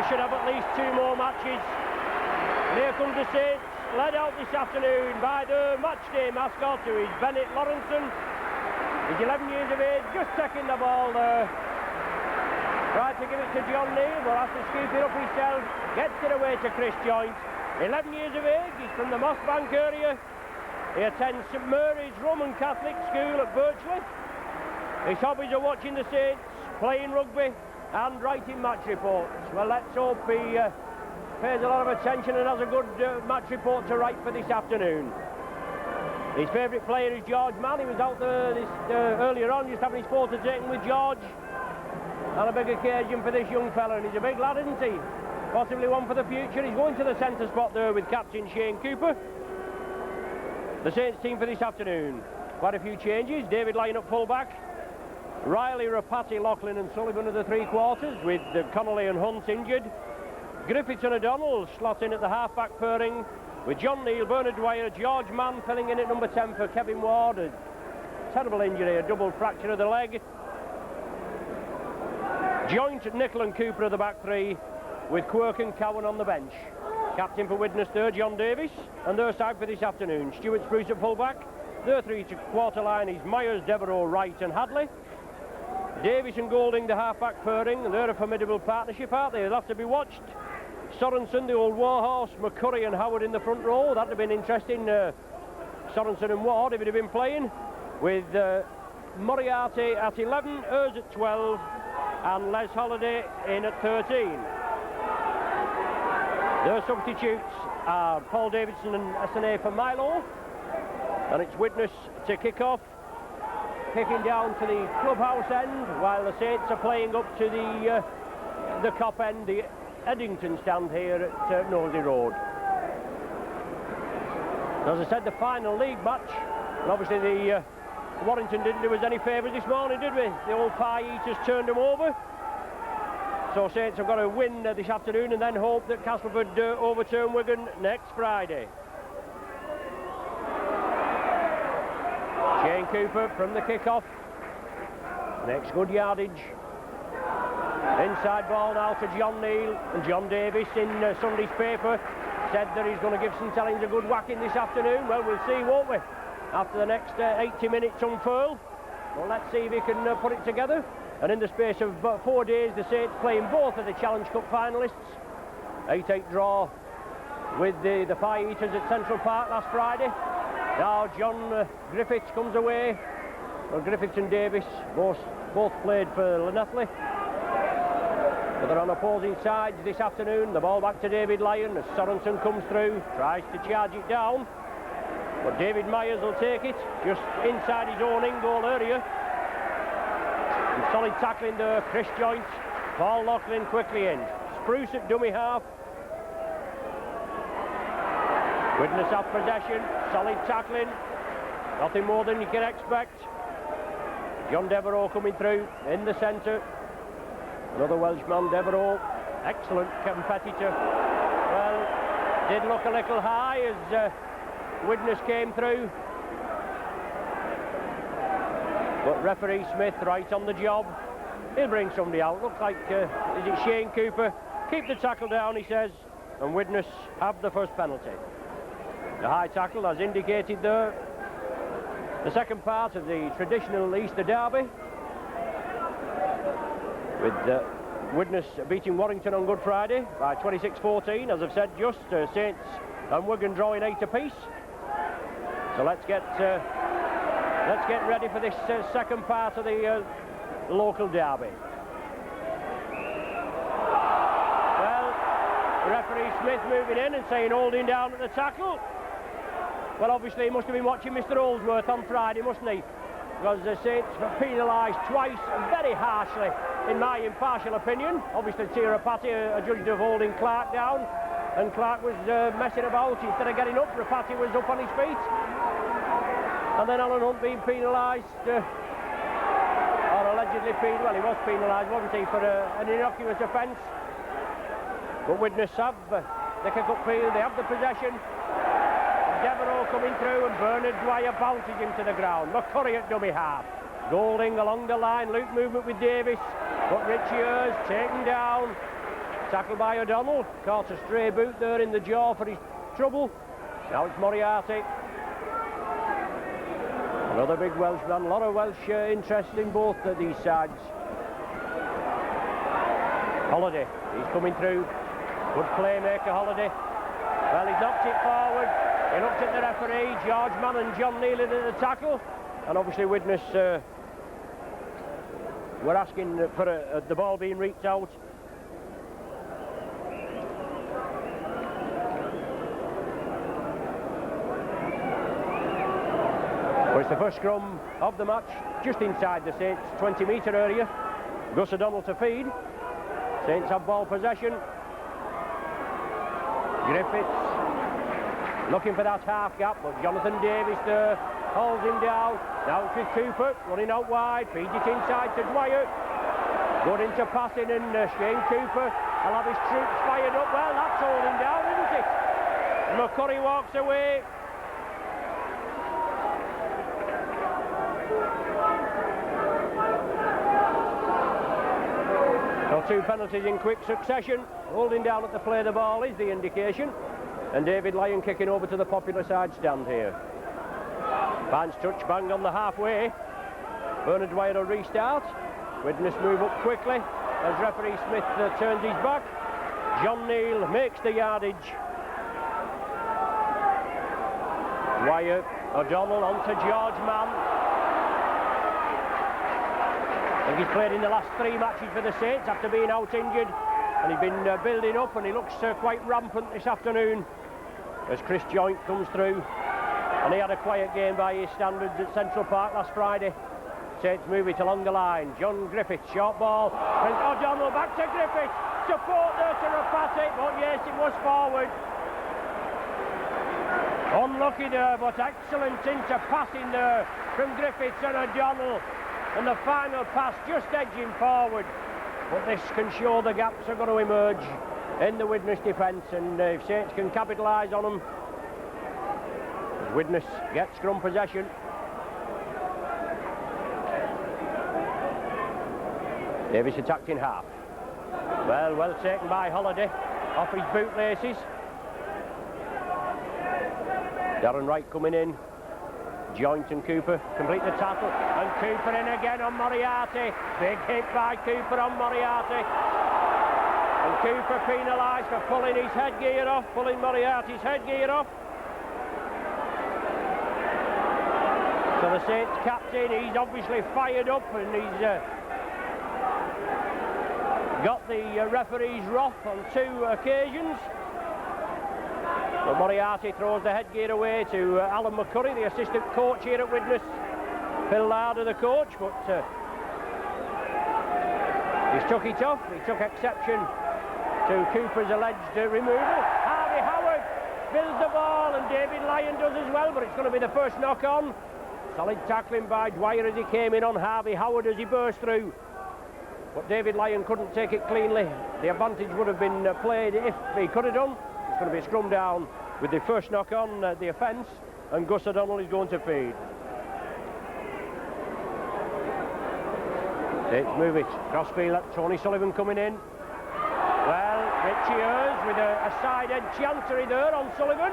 should have at least 2 more matches. And here comes the Saints, led out this afternoon by the matchday mascot, who is Bennett Lawrenson. He's 11 years of age, just taking the ball there. Tried to give it to John Neal, but has to scoop it up himself. Gets it away to Chris Joynt. 11 years of age, he's from the Mossbank area. He attends St Mary's Roman Catholic School at Birchley. His hobbies are watching the Saints, playing rugby and writing match reports. Well, let's hope he pays a lot of attention and has a good match report to write for this afternoon. His favourite player is George Mann. He was out there earlier on, just having his photo taken with George. And a big occasion for this young fella, and he's a big lad, isn't he? Possibly one for the future. He's going to the centre spot there with captain Shane Cooper. The Saints team for this afternoon. Quite a few changes. David Lyon at full-back. Riley, Rapati, Loughlin and Sullivan are the 3 quarters, with Connolly and Hunt injured. Griffiths and O'Donnell slot in at the half-back pairing, with John Neal, Bernard Dwyer, George Mann filling in at number 10 for Kevin Ward. A terrible injury, a double fracture of the leg. Joynt, Nicol and Cooper are the back 3, with Quirk and Cowan on the bench. Captain for Widnes there, John Davis, and their side for this afternoon. Stuart Spruce at full-back. Their 3-quarter line is Myers, Devereux, Wright and Hadley. Davis and Golding, the half-back pairing, and they're a formidable partnership, aren't they? They'll have to be watched. Sorensen, the old warhorse, McCurry and Howard in the front row. That'd have been interesting. Sorensen and Ward, if he'd have been playing, with Moriarty at 11, Ers at 12, and Les Holliday in at 13. Their substitutes are Paul Davidson and Essené for Milo, and it's Widnes to kick off, kicking down to the clubhouse end, while the Saints are playing up to the Cop end, the Eddington stand here at Nosey Road. As I said, the final league match, and obviously the Warrington didn't do us any favours this morning, did we? The old pie eaters turned them over. So Saints have got to win this afternoon and then hope that Castleford overturn Wigan next Friday. Shane Cooper from the kick-off. Makes good yardage. Inside ball now to John Neal, and John Davis in Sunday's paper said that he's going to give St Helens a good whacking this afternoon. Well, we'll see, won't we? After the next 80 minutes unfurl. Well, let's see if he can put it together. And in the space of 4 days, the Saints playing both of the Challenge Cup finalists. 8-8 draw with the Pie Eaters at Central Park last Friday. Now John Griffiths comes away. Well, Griffiths and Davis both played for Llanelli. But they're on opposing sides this afternoon. The ball back to David Lyon as Sorensen comes through, tries to charge it down. But David Myers will take it, just inside his own in-goal area. And solid tackling there, Chris Joynt. Paul Loughlin quickly in. Spruce at dummy half. Widnes have possession, solid tackling. Nothing more than you can expect. John Devereux coming through in the centre. Another Welshman, Devereux, excellent competitor. Well, did look a little high as Widnes came through. But referee Smith right on the job. He'll bring somebody out. Looks like, is it Shane Cooper? Keep the tackle down, he says. And Widnes have the first penalty. The high tackle, as indicated there. The second part of the traditional Easter derby, with Widnes beating Warrington on Good Friday by 26-14, as I've said just. Saints and Wigan drawing 8 apiece. So let's get ready for this second part of the local derby. Well, referee Smith moving in and saying holding down at the tackle. Well, obviously he must have been watching Mr. Oldsworth on Friday, mustn't he? Because the Saints were penalised twice, very harshly, in my impartial opinion. Obviously Tira Rapati adjudged of holding Clark down, and Clark was messing about. Instead of getting up, Rapati was up on his feet. And then Alan Hunt being penalised, or allegedly penalised. Well, he was penalised, wasn't he, for an innocuous offence. But Widnes have the kick-up field, they have the possession. Devereux coming through, and Bernard Dwyer bounces him to the ground. McCurry at dummy half. Golding along the line, loop movement with Davis. But Richie Ers taken down. Tackled by O'Donnell. Caught a stray boot there in the jaw for his trouble. Now it's Moriarty. Another big Welshman. A lot of Welsh interest in both of these sides. Holiday, he's coming through. Good playmaker, Holiday. Well, he's knocked it forward. He looked at the referee, George Mann and John Neal at the tackle. And obviously Widnes were asking for the ball being reached out. Well, it's the first scrum of the match, just inside the Saints 20-metre area. Gus O'Donnell to feed. Saints have ball possession. Griffiths looking for that half gap, but Jonathan Davis there holds him down. Now it's with Cooper running out wide, feeds it inside to Dwyer. Good into passing, and Shane Cooper will have his troops fired up. Well, that's holding down, isn't it? And McCurry walks away. So 2 penalties in quick succession. Holding down at the play of the ball is the indication. And David Lyon kicking over to the popular side stand here. Finds touch bang on the halfway. Bernard Dwyer will restart. Widnes move up quickly as referee Smith turns his back. John Neal makes the yardage. Dwyer, O'Donnell onto George Mann. I think he's played in the last 3 matches for the Saints after being out injured, and he's been building up, and he looks quite rampant this afternoon as Chris Joint comes through. And he had a quiet game by his standards at Central Park last Friday. Saints move it along the line. John Griffiths, short ball. And O'Donnell back to Griffiths. Support there to Rapati, but yes, it was forward. Unlucky there, but excellent into passing there from Griffiths and O'Donnell. And the final pass just edging forward. But this can show the gaps are going to emerge in the Widnes defence, and if Saints can capitalise on them, Widnes gets scrum possession. Davis attacked in half. Well taken by Holiday off his bootlaces. Darren Wright coming in. Joint and Cooper complete the tackle, and Cooper in again on Moriarty. Big hit by Cooper on Moriarty, and Cooper penalised for pulling his headgear off, pulling Moriarty's headgear off. So the Saints captain, he's obviously fired up, and he's got the referee's wrath on 2 occasions. But Moriarty throws the headgear away to Alan McCurry, the assistant coach here at Widnes. Phil Larder, the coach, but he's took it off. He took exception to Cooper's alleged removal. Harvey Howard builds the ball, and David Lyon does as well, but it's going to be the first knock on. Solid tackling by Dwyer as he came in on Harvey Howard as he burst through. But David Lyon couldn't take it cleanly. The advantage would have been played if he could have done. It's going to be a scrum down with the first knock on the offence, and Gus O'Donnell is going to feed. Saints move it. Crossfield, Tony Sullivan coming in. Well, Richie Ayres with a side-head chancery there on Sullivan,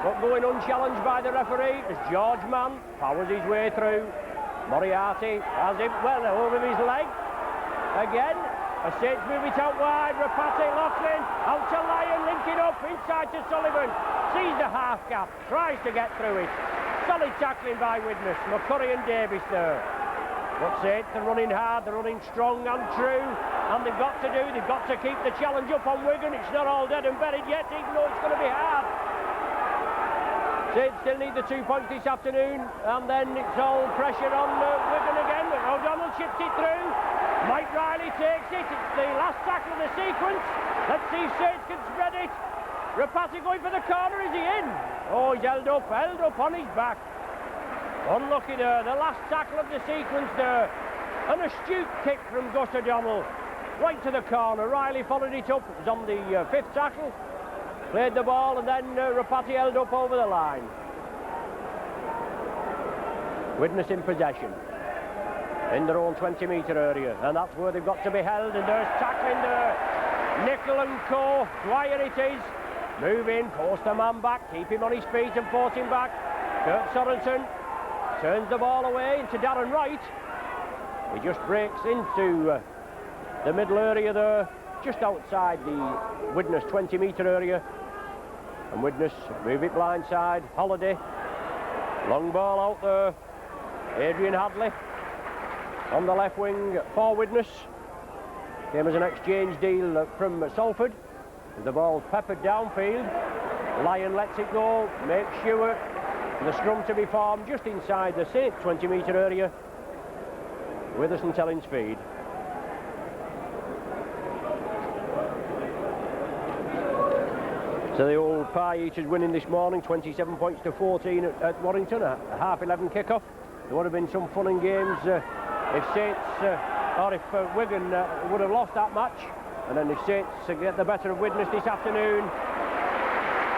but going unchallenged by the referee as George Mann powers his way through. Moriarty has him, well, over his leg. Again, a Saints move it out wide. Rapati, Laughlin, out to Lyon, linking up inside to Sullivan. Sees the half gap, tries to get through it. Solid tackling by Widnes. McCurry and Davis there. But Saints are running hard, they're running strong and true, and they've got to keep the challenge up on Wigan. It's not all dead and buried yet, even though it's going to be hard. Saints still need the 2 points this afternoon, and then it's all pressure on Wigan again. But O'Donnell chips it through. Mike Riley takes it. It's the last tackle of the sequence. Let's see if Saints can spread it. Rapati going for the corner. Is he in? Oh, he's held up on his back. Unlucky there. The last tackle of the sequence there. An astute kick from Gus O'Donnell. Right to the corner. Riley followed it up. It was on the 5th tackle. Played the ball, and then Rapati held up over the line. Widnes in possession in their own 20-metre area, and that's where they've got to be held, and there's tackling there. Nickel and Co. Dwyer it is. Move in, post a man back, keep him on his feet and force him back. Kurt Sorensen turns the ball away into Darren Wright. He just breaks into the middle area there, just outside the Widnes 20-metre area. And Widnes move it blindside. Holiday, long ball out there. Adrian Hadley on the left wing for Widnes. Came as an exchange deal from Salford. The ball peppered downfield. Lyon lets it go, makes sure the scrum to be formed just inside the safe 20-metre area. Witherson telling speed. So the old Pie Eaters winning this morning, 27 points to 14 at Warrington, a half-11 kick-off. There would have been some fun and games if Saints, or if Wigan would have lost that match. And then if Saints get the better of Widnes this afternoon,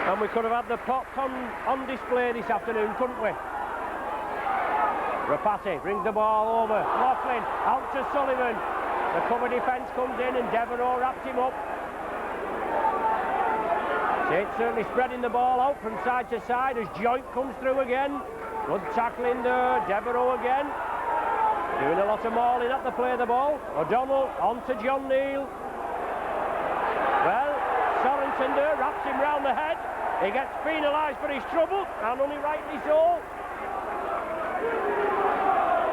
and we could have had the pot on display this afternoon, couldn't we? Rapati brings the ball over. Laughlin out to Sullivan. The cover defence comes in and Devereux wraps him up. Saints certainly spreading the ball out from side to side as Joint comes through again. Good tackling there. Devereux again. Doing a lot of mauling at the play of the ball. O'Donnell on to John Neal. Well, Sorensen there wraps him round the head. He gets penalised for his trouble, and only rightly so.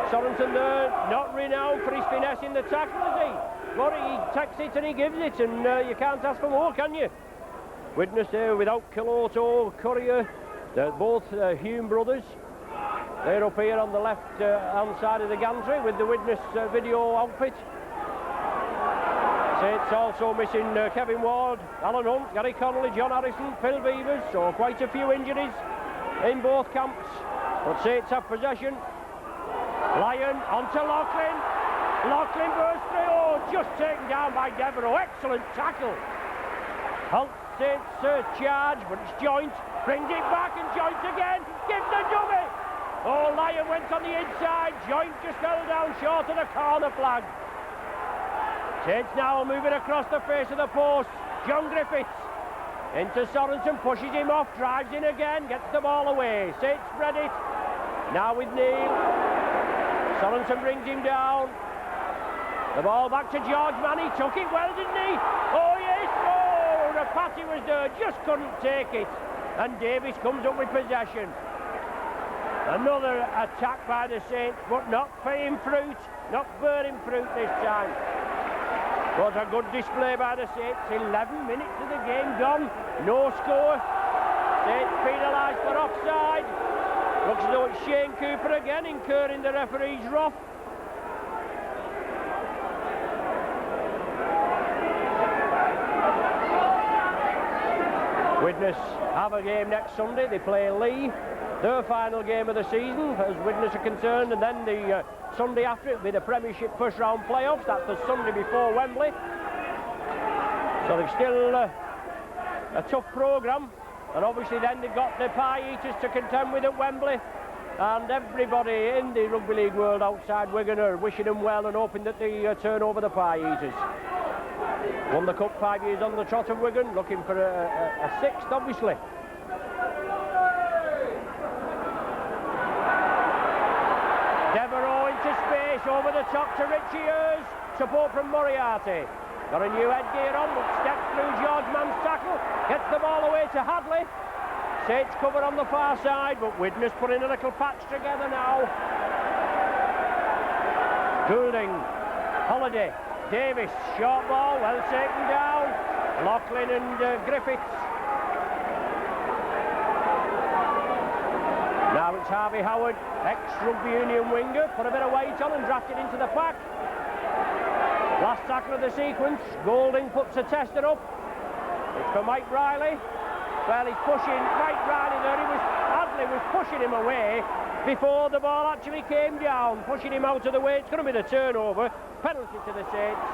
Sorensen there, not renowned for his finesse in the tackle, is he? But he takes it and he gives it, and you can't ask for more, can you? Widnes there without Kiloto, Courier. They're both Hume brothers. They're up here on the left hand side of the gantry with the Widnes video outfit. Saints also missing Kevin Ward, Alan Hunt, Gary Connolly, John Harrison, Phil Beavers, so quite a few injuries in both camps. But Saints have possession. Lyon onto Laughlin. Laughlin bursts through, oh, just taken down by Devereux. Excellent tackle. Halt Saints charge, but it's Joint. Brings it back and Joint again. Gives the dummy. Oh, Lyon went on the inside. Joint just fell down short of the corner flag. Saints now moving across the face of the post. John Griffiths into Sorensen, pushes him off, drives in again, gets the ball away. Saints spread it. Now with Neil. Sorensen brings him down. The ball back to George Mann. He took it well, didn't he? Oh, yes. Oh, Rapati was there, just couldn't take it. And Davis comes up with possession. Another attack by the Saints, but not bearing fruit, not bearing fruit this time. Was a good display by the Saints. 11 minutes of the game gone. No score. Saints penalised for offside. Looks as though it's Shane Cooper again incurring the referee's wrath. Widnes have a game next Sunday. They play Lee, their final game of the season as Widnes are concerned, and then the Sunday after it will be the Premiership first round playoffs. That's the Sunday before Wembley. So they've still a tough programme, and obviously then they've got the Pie Eaters to contend with at Wembley, and everybody in the rugby league world outside Wigan are wishing them well and hoping that they turn over the Pie Eaters. Won the cup 5 years on the trot of Wigan, looking for a sixth obviously. Devereux into space, over the top to Richie Ayres. Support from Moriarty. Got a new headgear on, but steps through George Mann's tackle. Gets the ball away to Hadley. Saints cover on the far side, but Widnes putting a little patch together now. Goulding, Holiday, Davis, short ball, well taken down. Laughlin and Griffiths. Now it's Harvey Howard, ex-rugby union winger, put a bit of weight on and drafted into the pack. Last tackle of the sequence, Goulding puts a tester up. It's for Mike Riley. Well, he's pushing Mike Riley there. Hadley was pushing him away before the ball actually came down, pushing him out of the way. It's going to be the turnover. Penalty to the Saints.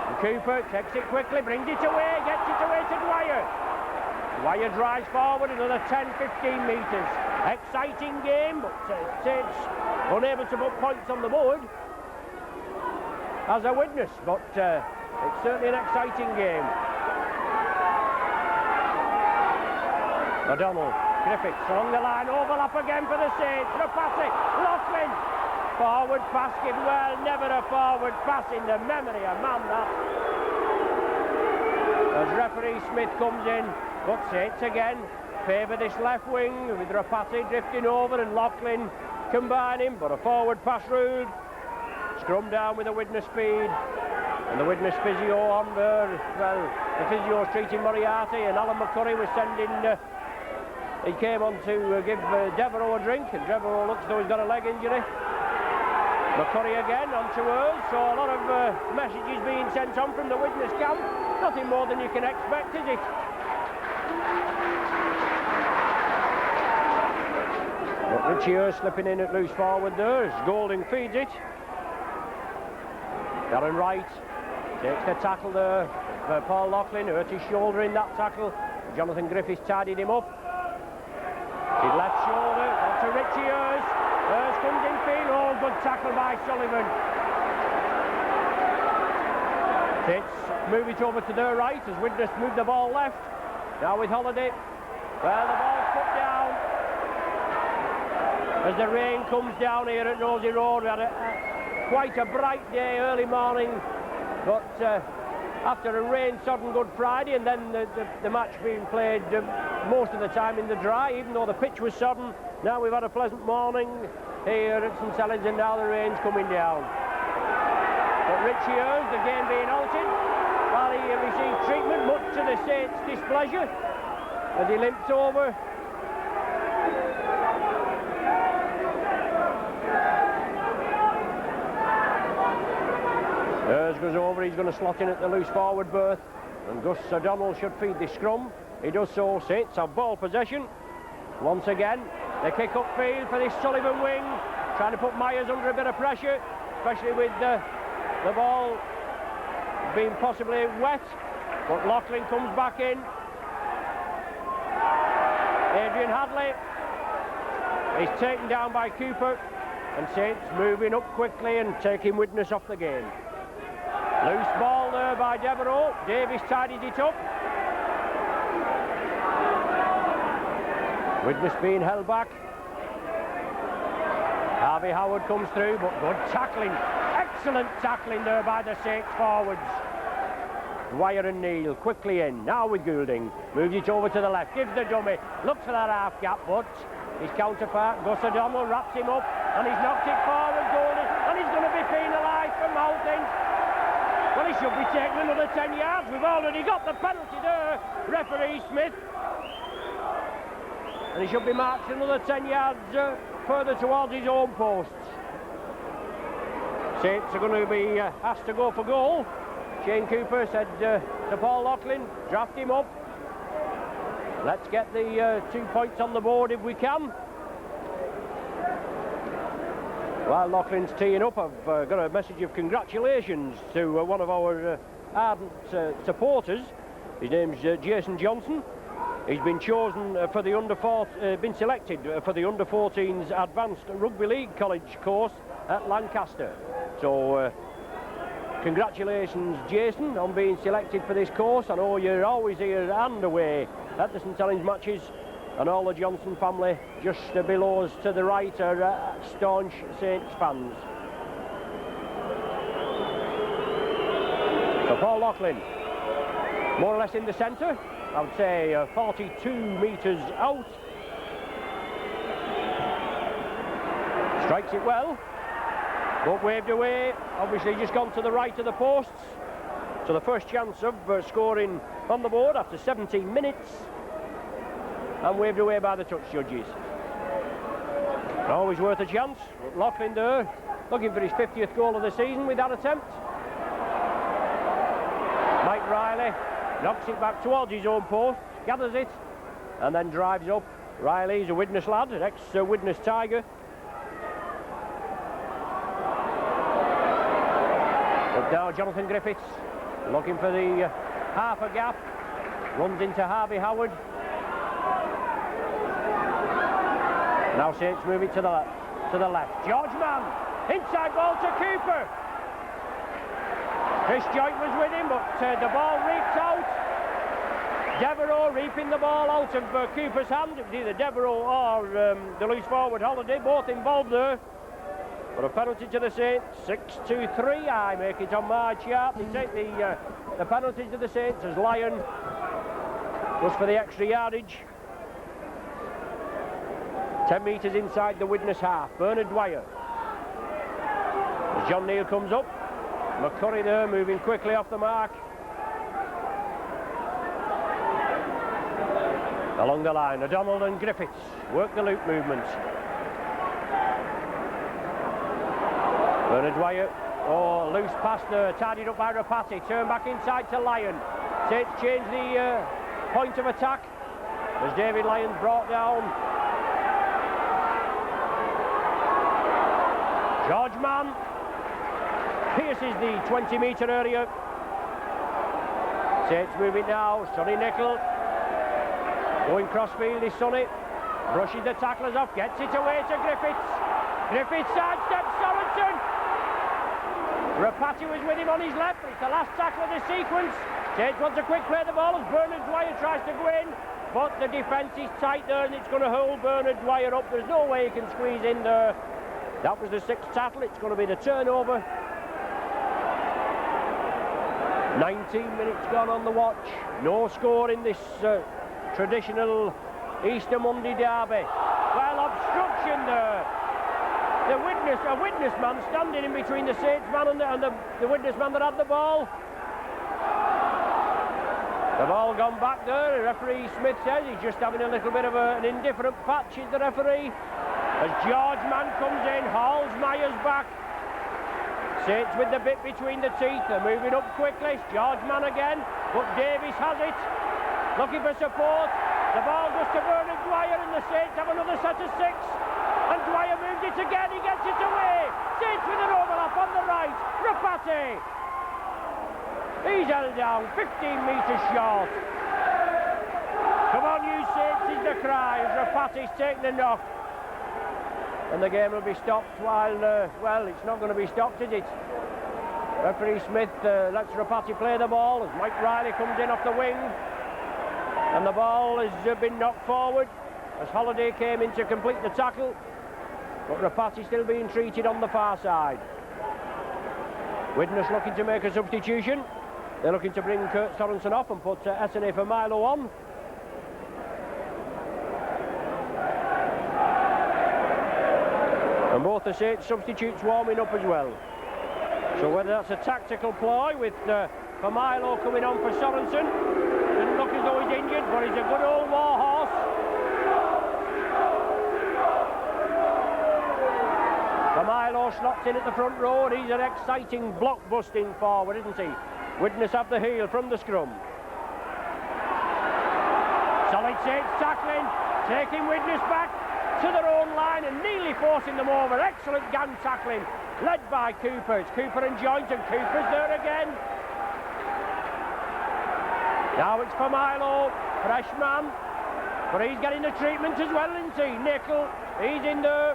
And Cooper takes it quickly, brings it away, gets it away to Dwyer. Dwyer drives forward another 10-15 metres. Exciting game, but Saints unable to put points on the board as a Widnes. But It's certainly an exciting game. O'Donnell, Griffiths along the line, overlap again for the Saints. Rapati, Laughlin. Forward pass given well, never a forward pass in the memory of man that. As referee Smith comes in, but Saints again favour this left wing with Rapati drifting over and Laughlin combining, but a forward pass ruled. Scrum down with a Widnes speed, and the Widnes physio on there. Well, the physio's treating Moriarty, and Alan McCurry was sending. He came on to give Devereux a drink, and Devereux looks as though he's got a leg injury. McCurry again onto us, so a lot of messages being sent on from the Widnes camp. Nothing more than you can expect, is it? But Richie Hurst slipping in at loose forward there as Golding feeds it. Darren Wright takes the tackle there for Paul Laughlin, hurt his shoulder in that tackle. Jonathan Griffiths tidied him up. His left shoulder, on to Richie Hurst. Hurst comes in field, oh, good tackle by Sullivan. Saints move it over to their right as Widnes move the ball left. Now with Holiday. Well, the ball's put down. As the rain comes down here at Nosey Road, we had quite a bright day early morning, but after a rain-sodden Good Friday and then the match being played most of the time in the dry, even though the pitch was sodden, now we've had a pleasant morning here at St Helens and now the rain's coming down. But Richie Hurst, the game being halted, while he received treatment, much to the Saints' displeasure, as he limps over. Hurst goes over, he's going to slot in at the loose forward berth, and Gus O'Donnell should feed the scrum. He does so. Saints have ball possession. Once again, they kick upfield for this Sullivan wing, trying to put Myers under a bit of pressure, especially with the ball being possibly wet, but Laughlin comes back in. Adrian Hadley is taken down by Cooper, and Saints moving up quickly and taking Widnes off the game. Loose ball there by Devereux. Davis tidied it up. Widnes being held back. Harvey Howard comes through, but good tackling. Excellent tackling there by the Saints forwards. Dwyer and Neal quickly in. Now with Goulding. Moves it over to the left. Gives the dummy. Looks for that half gap, but his counterpart, Gus O'Donnell, wraps him up. And he's knocked it forward, Goulding. And he's going to be penalised for mouthing. Well, he should be taking another 10 yards. We've already got the penalty there. Referee Smith. And he should be marched another 10 yards further towards his own posts. Saints are going to be asked to go for goal. Shane Cooper said to Paul Laughlin, draft him up. Let's get the 2 points on the board if we can. While Laughlin's teeing up, I've got a message of congratulations to one of our ardent supporters. His name's Jason Johnson. He's been chosen for the been selected for the under-14s Advanced Rugby League College course at Lancaster. So congratulations, Jason, on being selected for this course. I know you're always here and away at the St Helens matches, and all the Johnson family just below us to the right are staunch Saints fans. So Paul Laughlin, more or less in the centre, I would say 42 metres out. Strikes it well, but waved away, obviously just gone to the right of the posts. So the first chance of scoring on the board after 17 minutes, and waved away by the touch judges. Always worth a chance. Laughlin there, looking for his 50th goal of the season with that attempt. Mike Riley knocks it back towards his own post, gathers it, and then drives up. Riley's a Widnes lad, an ex-Widnes Tiger. But now Jonathan Griffiths, looking for the half a gap, runs into Harvey Howard. Now Saints move it to the left. George Mann, inside ball to Cooper. Chris Joint was with him, but the ball reaped out. Devereux reaping the ball out of Cooper's hand. It was either Devereux or the loose forward Holiday, both involved there. But a penalty to the Saints, 6-2-3, I make it on my chart. They take the penalty to the Saints as Lyon was for the extra yardage. 10 metres inside the Widnes half. Bernard Dwyer. As John Neal comes up. McCurry there moving quickly off the mark. Along the line, O'Donnell and Griffiths work the loop movement. Bernard Dwyer, oh, loose pass there, tidied up by Rapati, turn back inside to Lyon. Saints change the point of attack as David Lyon's brought down. George Mann pierces the 20-metre area. Saints move it now, Sonny Nicol. Going crossfield is Sonny. Brushes the tacklers off, gets it away to Griffiths. Griffiths sidesteps Sorensen. Rapati was with him on his left, but it's the last tackle of the sequence. Saints wants a quick play of the ball as Bernard Dwyer tries to go in, but the defence is tight there and it's going to hold Bernard Dwyer up. There's no way he can squeeze in there. That was the sixth tackle. It's going to be the turnover. 19 minutes gone on the watch. No score in this traditional Easter Monday derby. Well, obstruction there. A witness man standing in between the Saints man and the witness man that had the ball. The ball gone back there. Referee Smith says he's just having a little bit of an indifferent patch, is the referee. As George Mann comes in, hauls Myers back. Saints with the bit between the teeth. They're moving up quickly. It's George Mann again, but Davis has it. Looking for support. The ball goes to Bernard Dwyer and the Saints have another set of six. And Dwyer moves it again, he gets it away. Saints with an overlap on the right. Rapati. He's held down, 15 metres short. Come on, you Saints, is the cry as Rapati's taken the knock. And the game will be stopped while, well, it's not going to be stopped, is it? Referee Smith lets Rapati play the ball as Mike Riley comes in off the wing. And the ball has been knocked forward as Holiday came in to complete the tackle. But Rapati still being treated on the far side. Widnes looking to make a substitution. They're looking to bring Kurt Sorensen off and put SNA for Milo on. And both the Saints substitutes warming up as well. So whether that's a tactical ploy with Milo coming on for Sorensen. Doesn't look as though he's injured, but he's a good old war horse. Milo slots in at the front row, and he's an exciting block-busting forward, isn't he? Widnes have the heel from the scrum. Solid Saints tackling, taking Widnes back to their own line and nearly forcing them over. Excellent gang tackling, led by Cooper. It's Cooper and Joint, and Cooper's there again. Now it's for Milo, freshman, but he's getting the treatment as well, isn't he? Nicol, he's in there.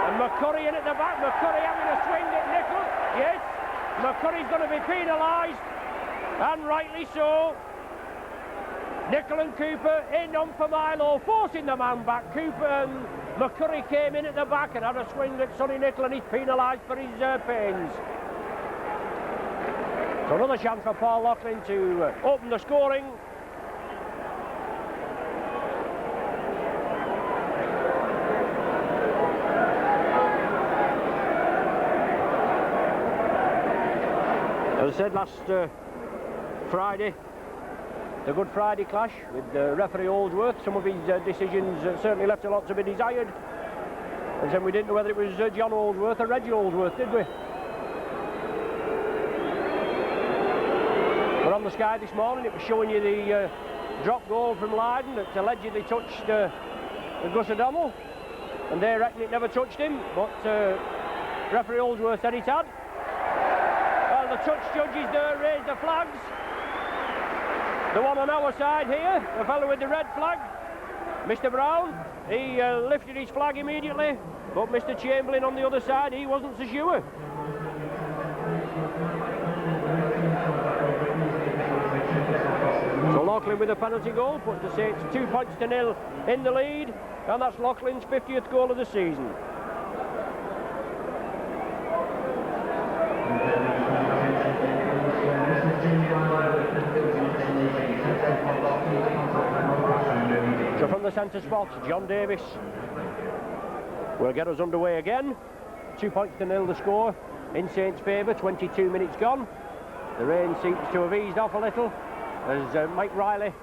And McCurry in at the back. McCurry having a swing at Nicol. Yes, McCurry's going to be penalised, and rightly so. Nicol and Cooper in on for Milo, forcing the man back. Cooper and McCurry came in at the back and had a swing at Sonny Nicol, and he's penalised for his pains. So another chance for Paul Loughlin to open the scoring. As I said last Friday, the Good Friday clash with referee Holdsworth. Some of his decisions certainly left a lot to be desired. And then we didn't know whether it was John Holdsworth or Reggie Holdsworth, did we? But on the Sky this morning, it was showing you the drop goal from Leiden that allegedly touched Gus O'Donnell, and they reckon it never touched him, but referee Holdsworth said it had. Well, the touch judges there raised the flags. The one on our side here, the fellow with the red flag, Mr. Brown, he lifted his flag immediately, but Mr. Chamberlain on the other side, he wasn't so sure. Laughlin with a penalty goal, puts the Saints 2 points to 0 in the lead, and that's Laughlin's 50th goal of the season. So from the centre spot, John Davis will get us underway again. 2 points to 0 the score in Saints' favour, 22 minutes gone. The rain seems to have eased off a little as Mike Riley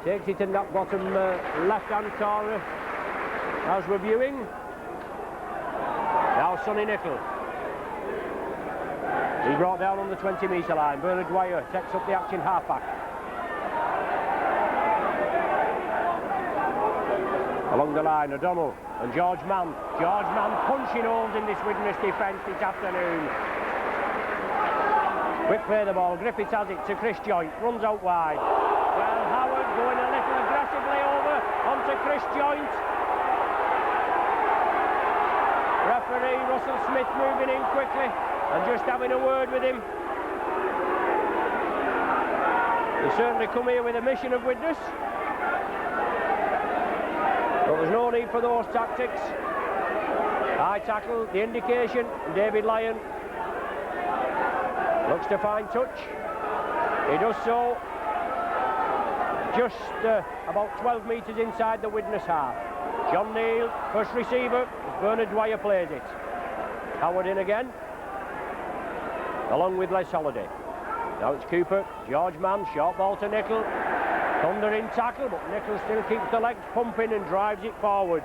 takes it in that bottom left-hand corner as we're viewing. Now Sonny Nicol. He brought down on the 20-metre line. Bernard Dwyer takes up the action half-back. Along the line, O'Donnell and George Mann. George Mann punching holes in this Widnes defence this afternoon. Quick play the ball. Griffiths has it to Chris Joynt. Runs out wide. Well, Howard going a little aggressively over onto Chris Joynt. Referee Russell Smith moving in quickly and just having a word with him. They certainly come here with a mission of Widnes. But there's no need for those tactics. High tackle, the indication, David Lyon looks to find touch. He does so just about 12 metres inside the Widnes half. John Neal, first receiver, as Bernard Dwyer plays it. Howard in again, along with Les Holliday. Now it's Cooper, George Mann, short ball to Nicol. Thundering tackle, but Nicol still keeps the legs pumping and drives it forward.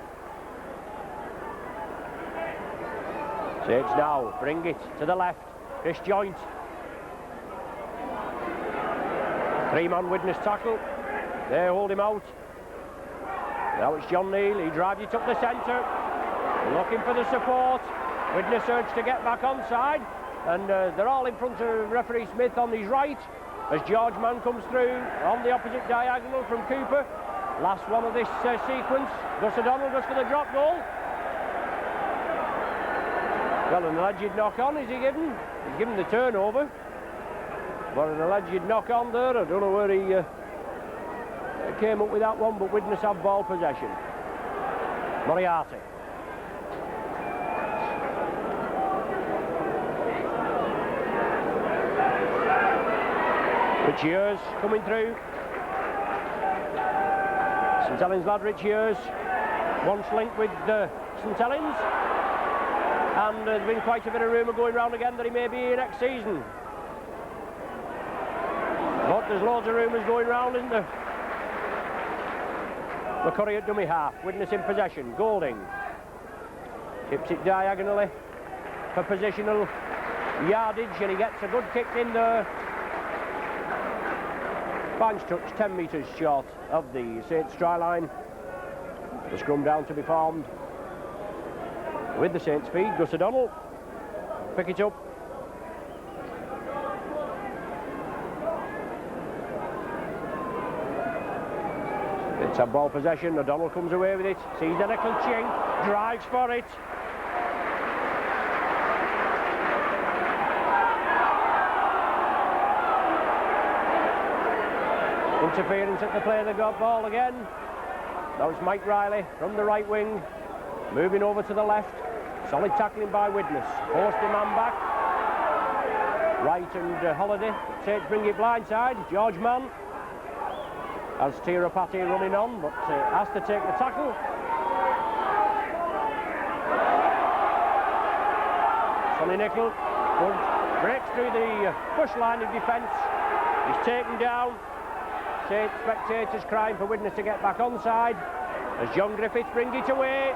Saints now bring it to the left. Chris Joynt. Three-man Widnes tackle. They hold him out. Now it's John Neal. He drives it up the centre. Looking for the support. Widnes urge to get back onside. And they're all in front of referee Smith on his right. As George Mann comes through on the opposite diagonal from Cooper. Last one of this sequence. Gus O'Donnell goes for the drop goal. Well, an alleged knock-on is he given? He's given the turnover. But an alleged knock-on there. I don't know where he came up with that one, but Widnes have ball possession. Moriarty. Rich Years coming through. St Helens lad, Rich Years, once linked with St Helens, and there's been quite a bit of rumour going round again that he may be here next season. But there's loads of rumours going round, isn't there? McCurry at dummy half, Widnes in possession. Golding tips it diagonally for positional yardage, and he gets a good kick in there. Finds touch 10 metres short of the Saints try line. The scrum down to be formed with the Saints feed. Gus O'Donnell pick it up. It's a ball possession. O'Donnell comes away with it. Sees a little chink, drives for it. Interference at the play of the ball again. Now it's Mike Riley from the right wing, moving over to the left. Solid tackling by Widnes. Forced the man back. Wright and Holliday. Saints bring it blindside. George Mann has Tirapati running on, but has to take the tackle. Sonny Nicol breaks through the push line of defence. He's taken down. Saints spectators crying for Widnes to get back onside as John Griffiths brings it away.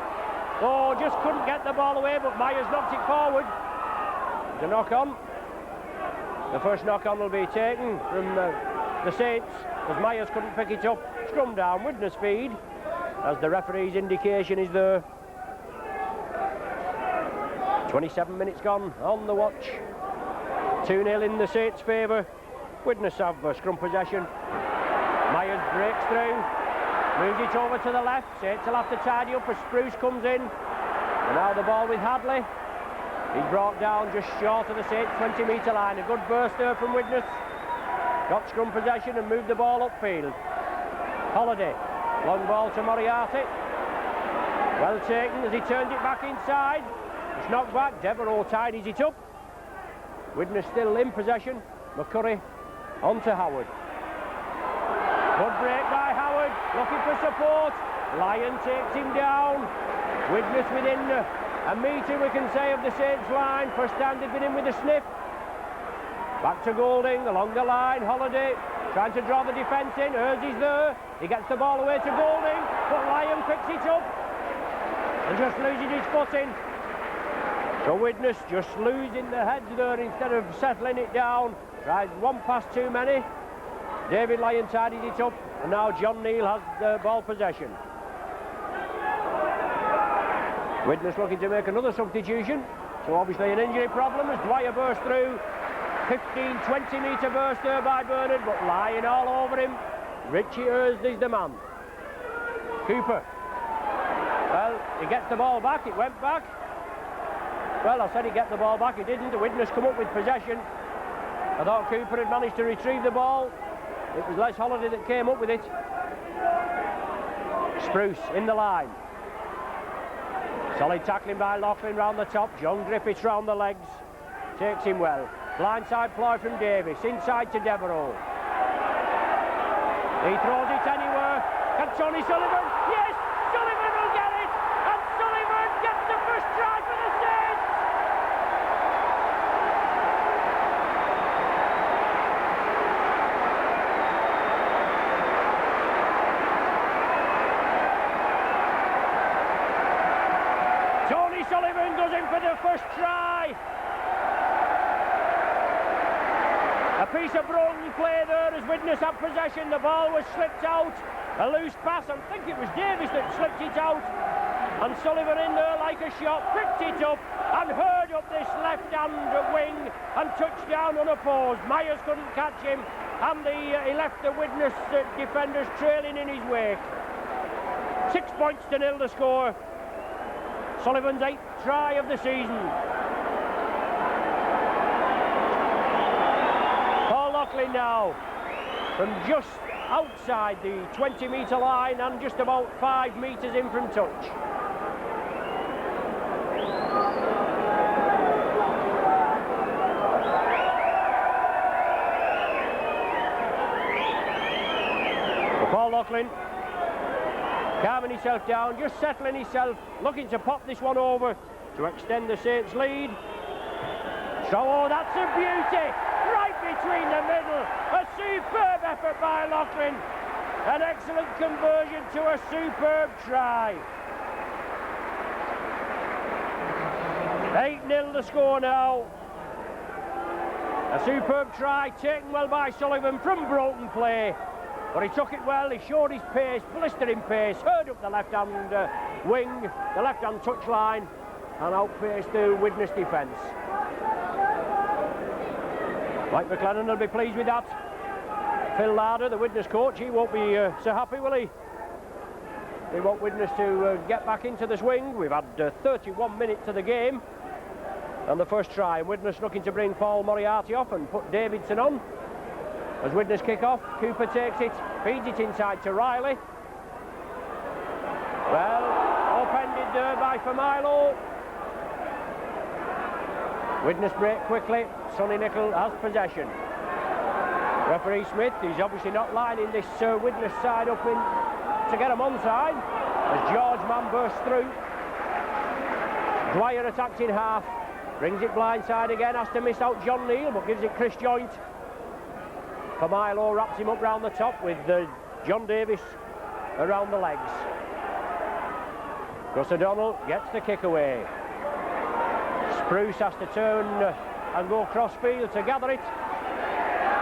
Oh, just couldn't get the ball away, but Myers knocked it forward. The knock-on. The first knock-on will be taken from the Saints as Myers couldn't pick it up. Scrum down, Widnes feed, as the referee's indication is there. 27 minutes gone on the watch. 2-0 in the Saints' favour. Widnes have scrum possession. Myers breaks through, moves it over to the left. Saints will have to tidy up as Spruce comes in. And now the ball with Hadley. He's brought down just short of the Saints 20-metre line. A good burst there from Widnes. got scrum possession and moved the ball upfield. Holiday, long ball to Moriarty. Well taken as he turned it back inside. It's knocked back, Devereux tidies it up. Widnes still in possession. McCurry on to Howard. Good break by Howard, looking for support. Lyon takes him down. Widnes within a metre, we can say, of the Saints line. First time they've been in with a sniff. Back to Golding, along the line, Holiday trying to draw the defence in. Hers is there. He gets the ball away to Golding, but Lyon picks it up and just loses his footing. So Widnes just losing the heads there instead of settling it down. Tries one pass too many. David Lyon tidies it up, and now John Neal has the ball possession. Widnes looking to make another substitution. So obviously an injury problem as Dwyer burst through. 15-20 metre burst there by Bernard, but Lyon all over him. Richie Hurst is the man. Cooper. Well, he gets the ball back, it went back. Well, I said he'd get the ball back, he didn't. The Widnes come up with possession. I thought Cooper had managed to retrieve the ball. It was Les Holiday that came up with it. Spruce in the line. Solid tackling by Loughlin round the top. John Griffiths round the legs. Takes him well. Blindside ploy from Davis. Inside to Devereux. He throws it anywhere. Can Tony Sullivan? Yes! Sullivan will get it! And Sullivan gets the first try for the Saints! Tony Sullivan goes in for the first try. A piece of broken play there as Widnes had possession. The ball was slipped out. A loose pass. I think it was Davis that slipped it out. And Sullivan in there like a shot, picked it up and hurled up this left-hand wing and touched down unopposed. Myers couldn't catch him, and he left the Widnes defenders trailing in his wake. 6 points to 0 the score. Sullivan's 8th try of the season. Loughlin now from just outside the 20-metre line and just about 5 metres in from touch. For Paul Loughlin, calming himself down, just settling himself, looking to pop this one over to extend the Saints lead. So, oh, that's a beauty! Right between the middle, a superb effort by Loughlin. An excellent conversion to a superb try. 8-0 the score now. A superb try taken well by Sullivan from broken play. But he took it well, he showed his pace, blistering pace, hurled up the left-hand wing, the left-hand touchline, and outpaced the Widnes defence. Mike McLennan will be pleased with that. Phil Larder, the Widnes coach, he won't be so happy, will he? They want Widnes to get back into the swing. We've had 31 minutes of the game. And the first try, Widnes looking to bring Paul Moriarty off and put Davidson on. As Widnes kick off, Cooper takes it, feeds it inside to Riley. Well, upended there by Familo. Widnes break quickly. Sonny Nicol has possession. Referee Smith, he's obviously not lining this Widnes side up in to get him onside. As George Mann bursts through. Dwyer attacks in half. Brings it blindside again, has to miss out John Neal, but gives it Chris Joint. Familo wraps him up round the top with John Davis around the legs. Gus O'Donnell gets the kick away. Spruce has to turn and go cross-field to gather it.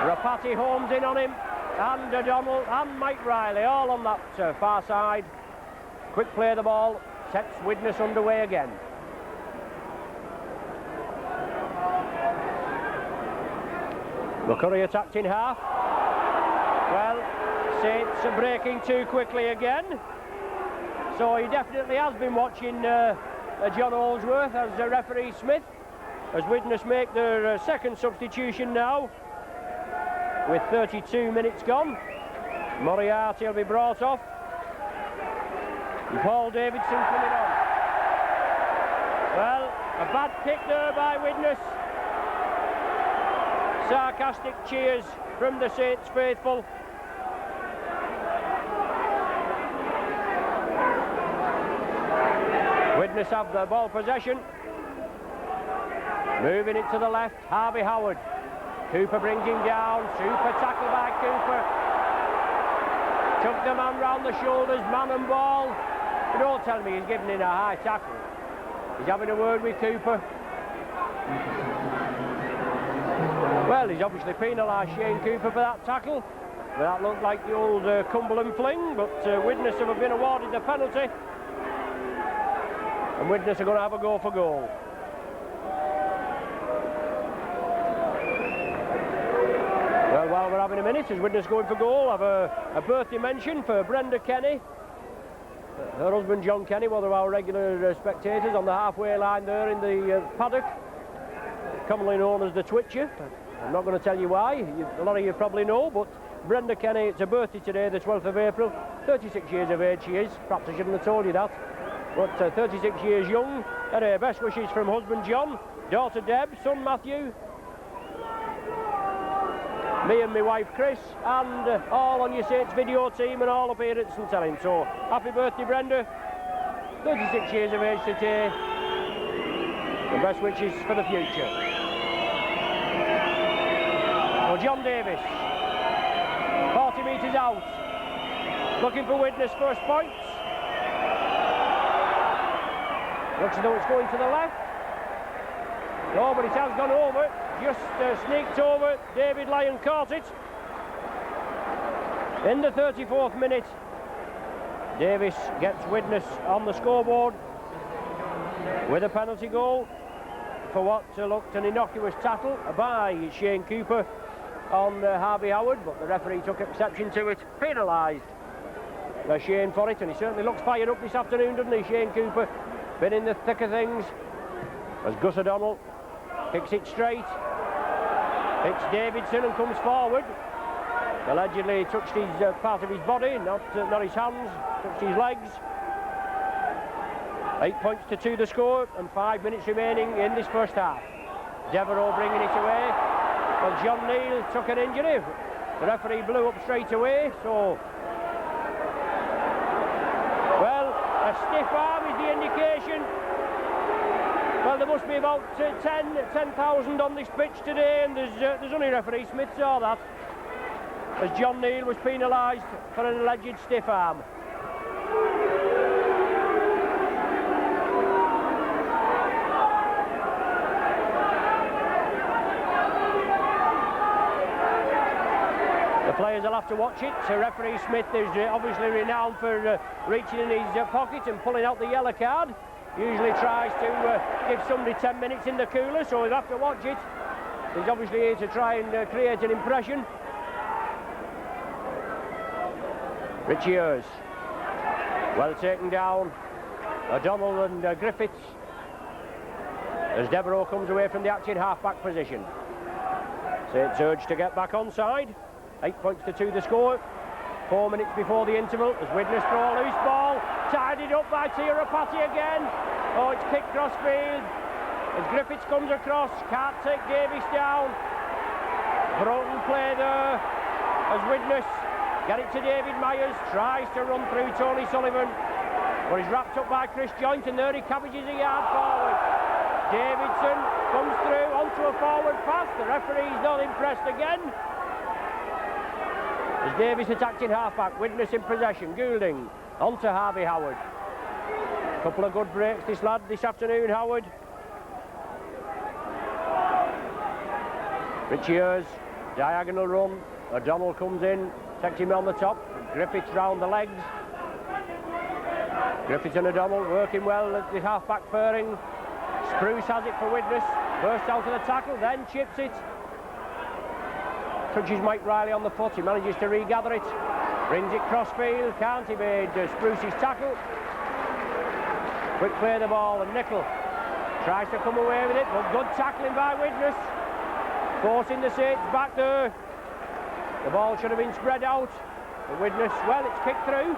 Rapati homes in on him, and O'Donnell and Mike Riley all on that far side. Quick play of the ball, sets Widnes underway again. McCurry attacked in half. Well, Saints are breaking too quickly again. So he definitely has been watching John Holsworth as referee Smith, as Widnes make their second substitution now. with 32 minutes gone. Moriarty will be brought off. And Paul Davidson coming on. Well, a bad kick there by Widnes. Sarcastic cheers from the Saints faithful. Widnes have the ball possession. Moving it to the left, Harvey Howard. Cooper brings him down. Super tackle by Cooper. Took the man round the shoulders, man and ball. But don't tell me he's giving in a high tackle. He's having a word with Cooper. Well, he's obviously penalised Shane Cooper for that tackle. But that looked like the old Cumberland fling, but Widnes have been awarded the penalty. And Widnes are going to have a go for goal. Well, while we're having a minute, as Widnes going for goal, I have a birthday mention for Brenda Kenny. Her husband John Kenny, one of our regular spectators on the halfway line there in the paddock, commonly known as the Twitcher. I'm not going to tell you why, a lot of you probably know, but Brenda Kenny, it's her birthday today, the 12th of April, 36 years of age she is, perhaps I shouldn't have told you that, but 36 years young, and best wishes from husband John, daughter Deb, son Matthew, me and my wife Chris, and all on your Saints video team and all up here at St Helens. So happy birthday Brenda, 36 years of age today, and best wishes for the future. So John Davis, 40 metres out, looking for Widnes first points. Looks as though it's going to the left. No, but it has gone over. Just sneaked over. David Lyon caught it. In the 34th minute, Davis gets Widnes on the scoreboard with a penalty goal for what looked an innocuous tackle by Shane Cooper on Harvey Howard, but the referee took exception to it, penalised Shane for it, and he certainly looks fired up this afternoon, doesn't he, Shane Cooper? Been in the thick of things as Gus O'Donnell kicks it straight. Hits Davidson and comes forward. Allegedly touched his part of his body, not his hands, touched his legs. 8 points to 2 the score, and 5 minutes remaining in this first half. Devereux bringing it away. Well, John Neal took an injury. The referee blew up straight away, so... Well, a stiff arm is the indication. Well, there must be about 10,000 on this pitch today, and there's only referee Smith saw that, as John Neal was penalised for an alleged stiff arm. The players will have to watch it. So referee Smith is obviously renowned for reaching in his pocket and pulling out the yellow card. Usually tries to give somebody 10 minutes in the cooler, so he'll have to watch it. He's obviously here to try and create an impression. Richie Ayres, well taken down. O'Donnell and Griffiths, as Devereux comes away from the acting half-back position. Saints urged to get back onside. 8 points to 2 the score. 4 minutes before the interval, as Widnes throw a loose ball, tidied up by Tirapati again. Oh, it's kicked cross field. As Griffiths comes across, can't take Davis down. Broken play there, as Widnes get it to David Myers, tries to run through Tony Sullivan, but he's wrapped up by Chris Joynt, and there he cabbages a yard forward. Davidson comes through onto a forward pass. The referee's not impressed again. As Davis attacked in half-back, Widnes in possession. Goulding onto Harvey Howard. Couple of good breaks this lad this afternoon, Howard. Richie Ayres, diagonal run. O'Donnell comes in, takes him on the top. Griffiths round the legs. Griffiths and O'Donnell working well at the half-back pairing. Spruce has it for Widnes. Bursts out of the tackle, then chips it. Touches Mike Riley on the foot, he manages to regather it, brings it crossfield, can't evade Spruce's tackle. Quick play the ball, and Nickel tries to come away with it, but good tackling by Widnes, forcing the Saints back there. The ball should have been spread out. The Widnes, well, it's kicked through.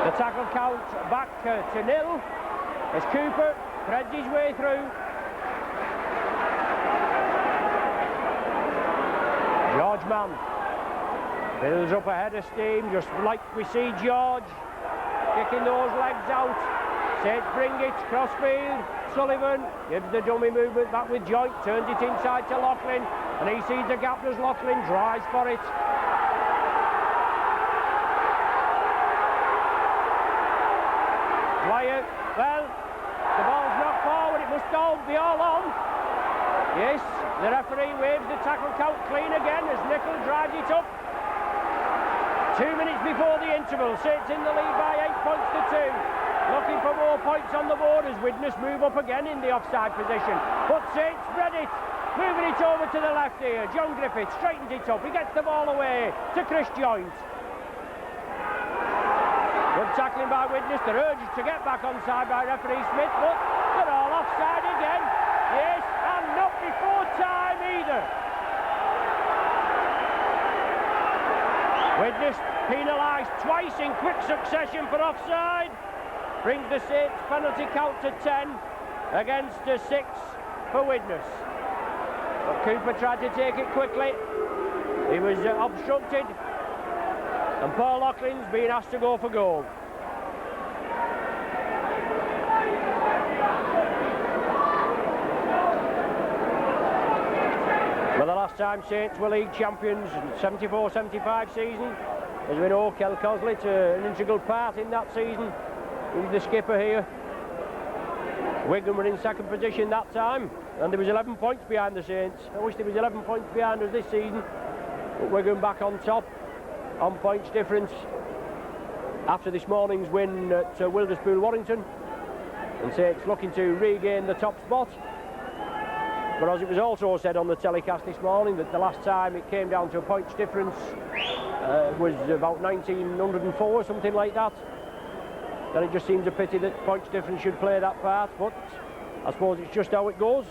The tackle count back to nil as Cooper threads his way through. George Mann builds up a head of steam, just like we see George kicking those legs out. Saints bring it, crossfield. Sullivan gives the dummy movement back with Joint, turns it inside to Loughlin, and he sees the gap as Loughlin drives for it. Dwyer, well, the ball's knocked forward, it must all be all on. Yes, the referee waves the tackle count clean again as Nicol drives it up. 2 minutes before the interval, Saints in the lead by 8 points to 2. Looking for more points on the board as Widnes move up again in the offside position. But Saints spread it, moving it over to the left here. John Griffith straightens it up, he gets the ball away to Chris Joint. Good tackling by Widnes, they're urged to get back onside by referee Smith, but they're all offside again. Yes, and not before time either. Widnes penalised twice in quick succession for offside. Brings the Saints penalty count to 10 against 6 for Widnes. But Cooper tried to take it quickly. He was obstructed, and Paul Laughlin's been asked to go for goal. Well, the last time Saints were league champions in 74-75 season, as we know, Kel Coslett, an integral part in that season. He's the skipper here. Wigan were in second position that time, and there was 11 points behind the Saints. I wish there was 11 points behind us this season, but Wigan back on top on points difference after this morning's win at Wilderspool Warrington, and Saints looking to regain the top spot. But as it was also said on the telecast this morning, that the last time it came down to a points difference was about 1904, something like that. Then it just seems a pity that points difference should play that part, but I suppose it's just how it goes.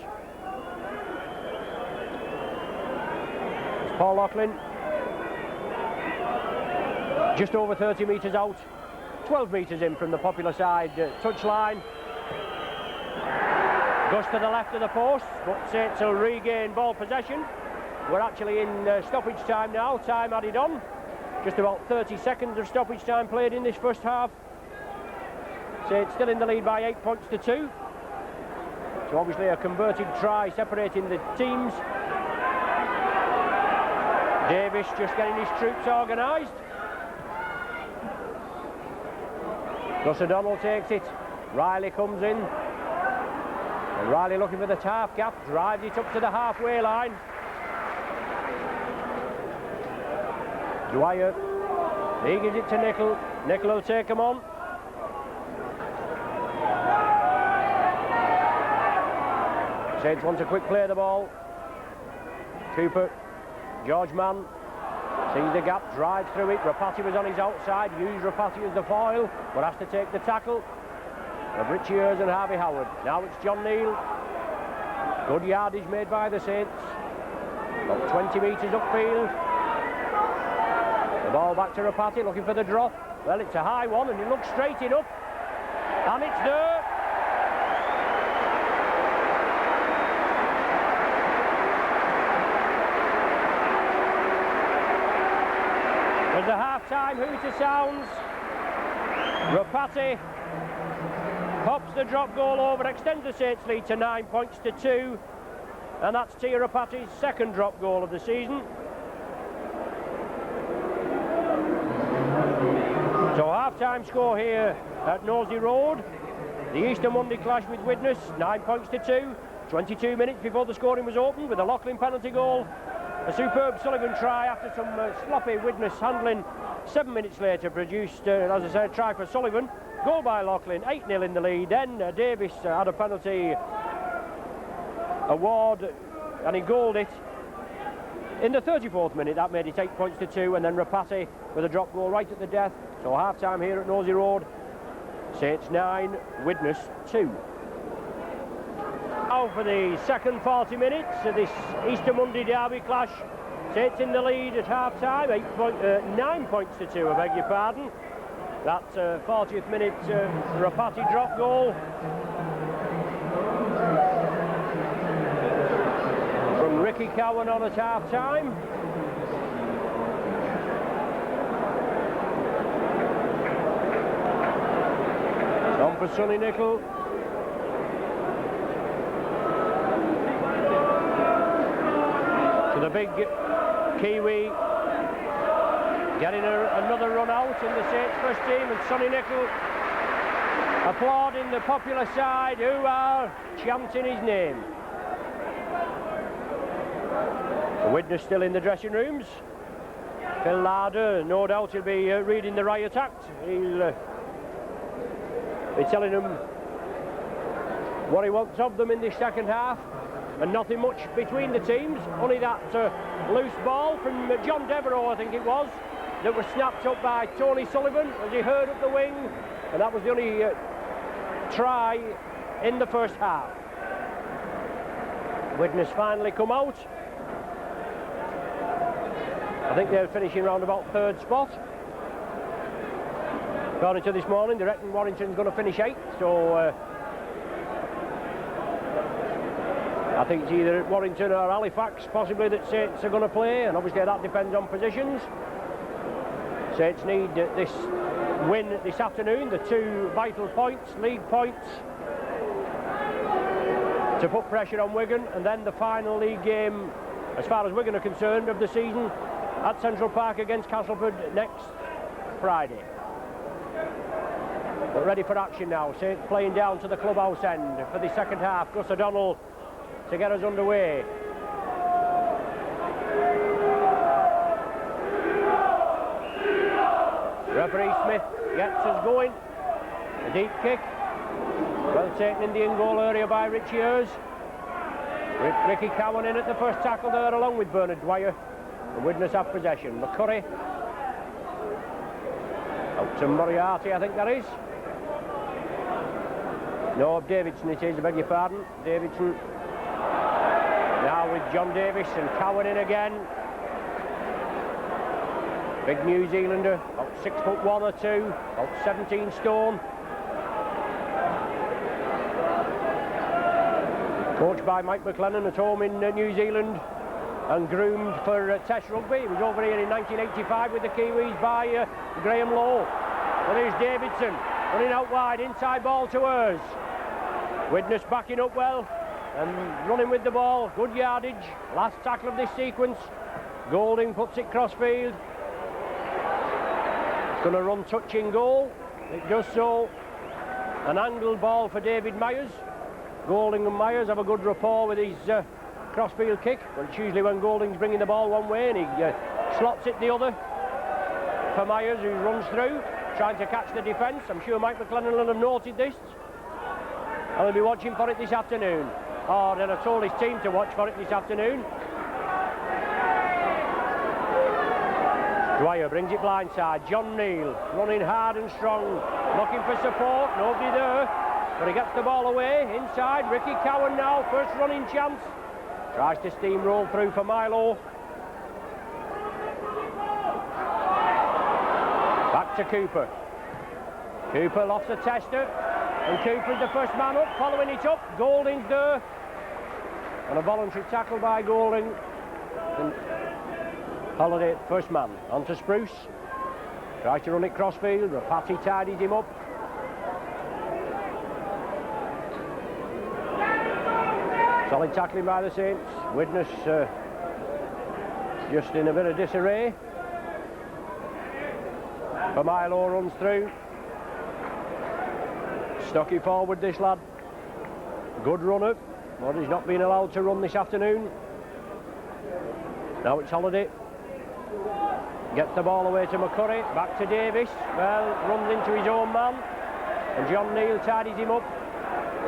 It's Paul Laughlin, just over 30 metres out, 12 metres in from the popular side touchline. Goes to the left of the post, but Saints will regain ball possession. We're actually in stoppage time now, time added on. Just about 30 seconds of stoppage time played in this first half. Saints still in the lead by 8 points to 2. So obviously a converted try separating the teams. Davis just getting his troops organised. Gus O'Donnell takes it. Riley comes in. And Riley looking for the half gap, drives it up to the halfway line. Dwyer, he gives it to Nicol. Nicol will take him on. Saints want to quick play the ball. Cooper, George Mann sees the gap, drives through it. Rapati was on his outside, used Rapati as the foil, but has to take the tackle of Richie Ears and Harvey Howard. Now it's John Neal. Good yardage made by the Saints. About 20 metres upfield. The ball back to Rapati, looking for the drop. Well, it's a high one, and he looks straight enough. And it's there. As the half-time hooter sounds, Rapati pops the drop goal over, extends the Saints lead to 9 points to 2, and that's Tia Rapati's second drop goal of the season. So half-time score here at Nosey Road. The Easter Monday clash with Widnes, 9 points to 2, 22 minutes before the scoring was opened with a Laughlin penalty goal. A superb Sullivan try after some sloppy Widnes handling 7 minutes later produced, as I said, a try for Sullivan. Goal by Laughlin, 8-0 in the lead. Then Davis had a penalty award and he goaled it. In the 34th minute, that made it 8 points to 2, and then Rapati with a drop goal right at the death. So half-time here at Nosey Road. Saints 9, Widnes 2. now for the second 40 minutes of this Easter Monday derby clash. Saints in the lead at half-time, 9 points to 2, I beg your pardon. That 40th minute Rapati drop goal from Ricky Cowan on at half-time. On for Sonny Nicol. To the big Kiwi. Getting another run out in the Saints first team, and Sonny Nicol applauding the popular side who are chanting his name. The Widnes still in the dressing rooms. Phil Larder, no doubt he'll be reading the riot act. He'll be telling them what he wants of them in this second half, and nothing much between the teams, only that loose ball from John Devereux, I think it was, that was snapped up by Tony Sullivan as he hurled up the wing, and that was the only try in the first half. Widnes finally come out. I think they're finishing around about third spot. According to this morning, they reckon Warrington's going to finish 8th, so I think it's either Warrington or Halifax possibly that Saints are going to play, and obviously that depends on positions. Saints need this win this afternoon, the 2 vital points, league points, to put pressure on Wigan, and then the final league game, as far as Wigan are concerned, of the season at Central Park against Castleford next Friday. But ready for action now. Saints playing down to the clubhouse end for the second half. Gus O'Donnell to get us underway. Referee Smith gets us going. A deep kick. Well taken in the in-goal area by Richie Ayres. Ricky Cowan in at the first tackle there along with Bernard Dwyer. The Widnes have possession. McCurry. Out to Moriarty, I think that is. No, Davidson it is, I beg your pardon. Davidson. Now with John Davis and Cowan in again. Big New Zealander, about 6'1" or 2, about 17 stone. Coached by Mike McLennan at home in New Zealand and groomed for Test Rugby. He was over here in 1985 with the Kiwis by Graham Lowe. Well, here's Davidson running out wide, inside ball to Ayres. Widnes backing up well and running with the ball, good yardage. Last tackle of this sequence. Golding puts it crossfield. Going to run touching goal. It does so. An angled ball for David Myers. Golding and Myers have a good rapport with his crossfield kick, but it's usually when Golding's bringing the ball one way and he slots it the other for Myers, who runs through, trying to catch the defence. I'm sure Mike McLennan will have noted this, and he'll be watching for it this afternoon. Oh, then I told his team to watch for it this afternoon. Dwyer brings it blindside. John Neal running hard and strong, looking for support. Nobody there, but he gets the ball away inside. Ricky Cowan now, first running chance. Tries to steamroll through for Milo. Back to Cooper. Cooper lofts a tester, and Cooper's the first man up, following it up. Golding's there, and a voluntary tackle by Golding. And Holiday, first man, on to Spruce. Tries to run it crossfield. Rapati tidies him up. Solid tackling by the Saints. Widnes just in a bit of disarray. Milo runs through. Stocky forward, this lad. Good runner, but he's not been allowed to run this afternoon. Now it's Holiday. Gets the ball away to McCurry, back to Davis. Well, runs into his own man, and John Neal tidies him up.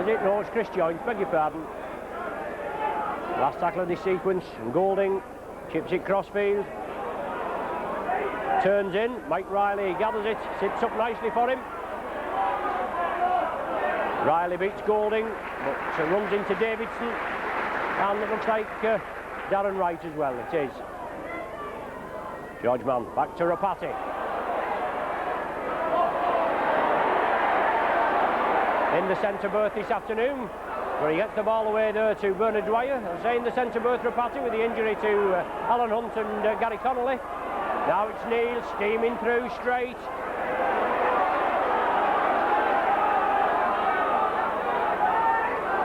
Is it? No, it's Chris Joyce, beg your pardon. Last tackle of this sequence, and Golding chips it crossfield. Turns in, Mike Riley gathers it, sits up nicely for him. Riley beats Golding, but runs into Davidson, and it looks like Darren Wright as well. It is. George Mann back to Rapati. In the centre berth this afternoon, where he gets the ball away there to Bernard Dwyer. I'll say in the centre berth Rapati with the injury to Alan Hunt and Gary Connolly. Now it's Neil steaming through straight.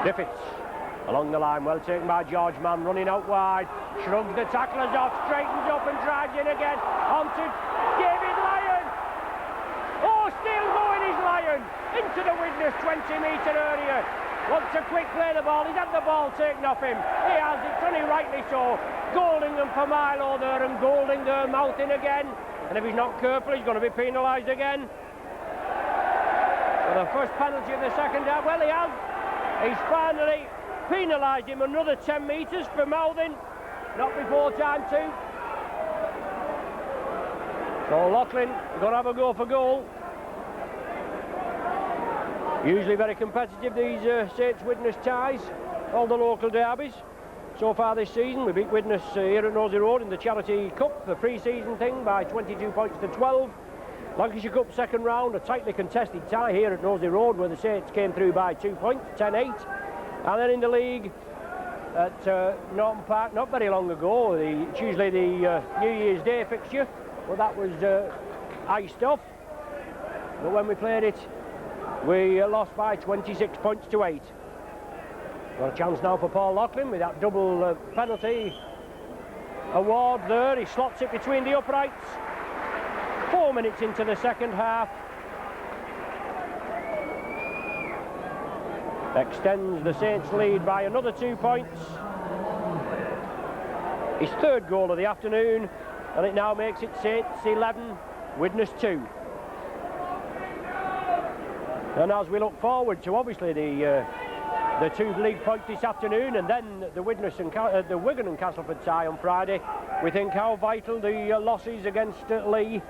Griffiths along the line, well taken by George Mann, running out wide, shrugs the tacklers off, straightens up and drives in again, onto David Lyon. Oh, still going is Lyon, into the widnes 20 metre area. Wants a quick play the ball, he's had the ball taken off him. He has, it's only rightly so. Golding and Milo there, and Golding there mouthing again. And if he's not careful, he's going to be penalised again. For the first penalty of the second half, well he has. He's finally penalised him another 10 metres for mouthing. Not before time too. So Loughlin going to have a go for goal. Usually very competitive, these Saints Widnes ties, all the local derbies. So far this season, we beat Widnes here at Nosey Road in the Charity Cup, the pre-season thing, by 22 points to 12. Lancashire Cup second round, a tightly contested tie here at Nosey Road, where the Saints came through by 2 points, 10-8. And then in the league at Norton Park, not very long ago, it's usually the New Year's Day fixture, well that was iced off. But when we played it, we lost by 26 points to 8. Got a chance now for Paul Loughlin with that double penalty award there. He slots it between the uprights. 4 minutes into the second half. Extends the Saints' lead by another 2 points. His third goal of the afternoon, and it now makes it Saints 11, Widnes 2. And as we look forward to obviously the 2 league points this afternoon, and then the Widnes and the Wigan and Castleford tie on Friday, we think how vital the losses against Lee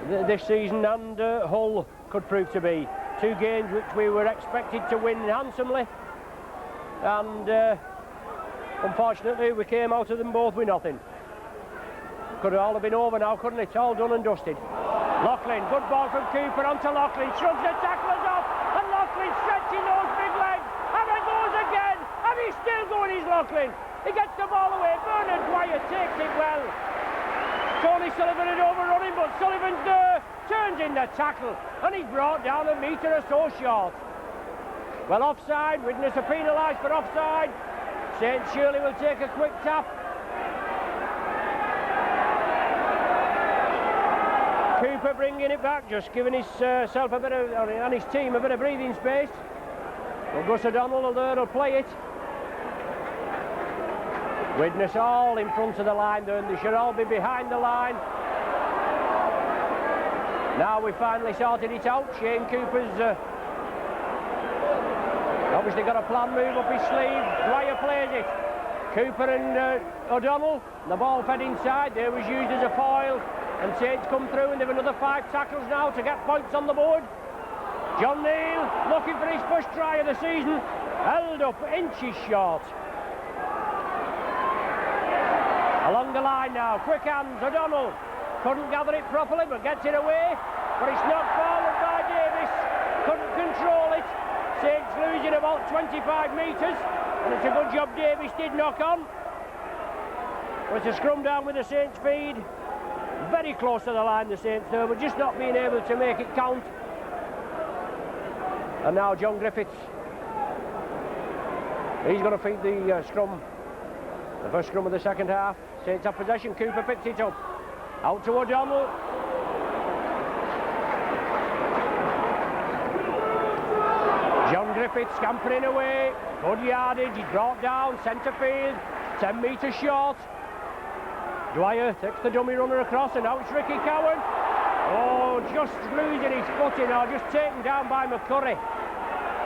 this season and Hull could prove to be. 2 games which we were expected to win handsomely, and unfortunately we came out of them both with nothing. Could all have been over now, couldn't it? All done and dusted. Loughlin, good ball from Cooper onto Loughlin, shrugs the tacklers off, and Loughlin stretching those big legs, and it goes again, and he's still going, he's Loughlin. He gets the ball away, Bernard Dwyer takes it well. Tony Sullivan had overrun him, but Sullivan's there, turns in the tackle, and he's brought down a metre or so short. Well, offside, Widnes are penalised for offside. St Shirley will take a quick tap. Cooper bringing it back, just giving himself a bit of, and his team a bit of breathing space. Well, Gus O'Donnell there will play it. Widnes all in front of the line there, and they should all be behind the line. Now we've finally sorted it out. Shane Cooper's obviously got a plan move up his sleeve. Dwyer plays it. Cooper and O'Donnell, the ball fed inside, there was used as a foil. And Saints come through, and they've another 5 tackles now to get points on the board. John Neal looking for his first try of the season, held up inches short. Along the line now, quick hands, O'Donnell couldn't gather it properly but gets it away, but it's knocked forward by Davis, couldn't control it. Saints losing about 25 metres, and it's a good job Davis did knock on. But it's a scrum down with the Saints feed. Very close to the line, the Saints there, but just not being able to make it count. And now John Griffiths, he's going to feed the scrum, the first scrum of the second half. Saints have possession, Cooper picks it up, out to O'Donnell. John Griffiths scampering away, good yardage, he's brought down, centre field, 10 metres short. Dwyer takes the dummy runner across, and now it's Ricky Cowan. Oh, just losing his footing, or just taken down by McCurry.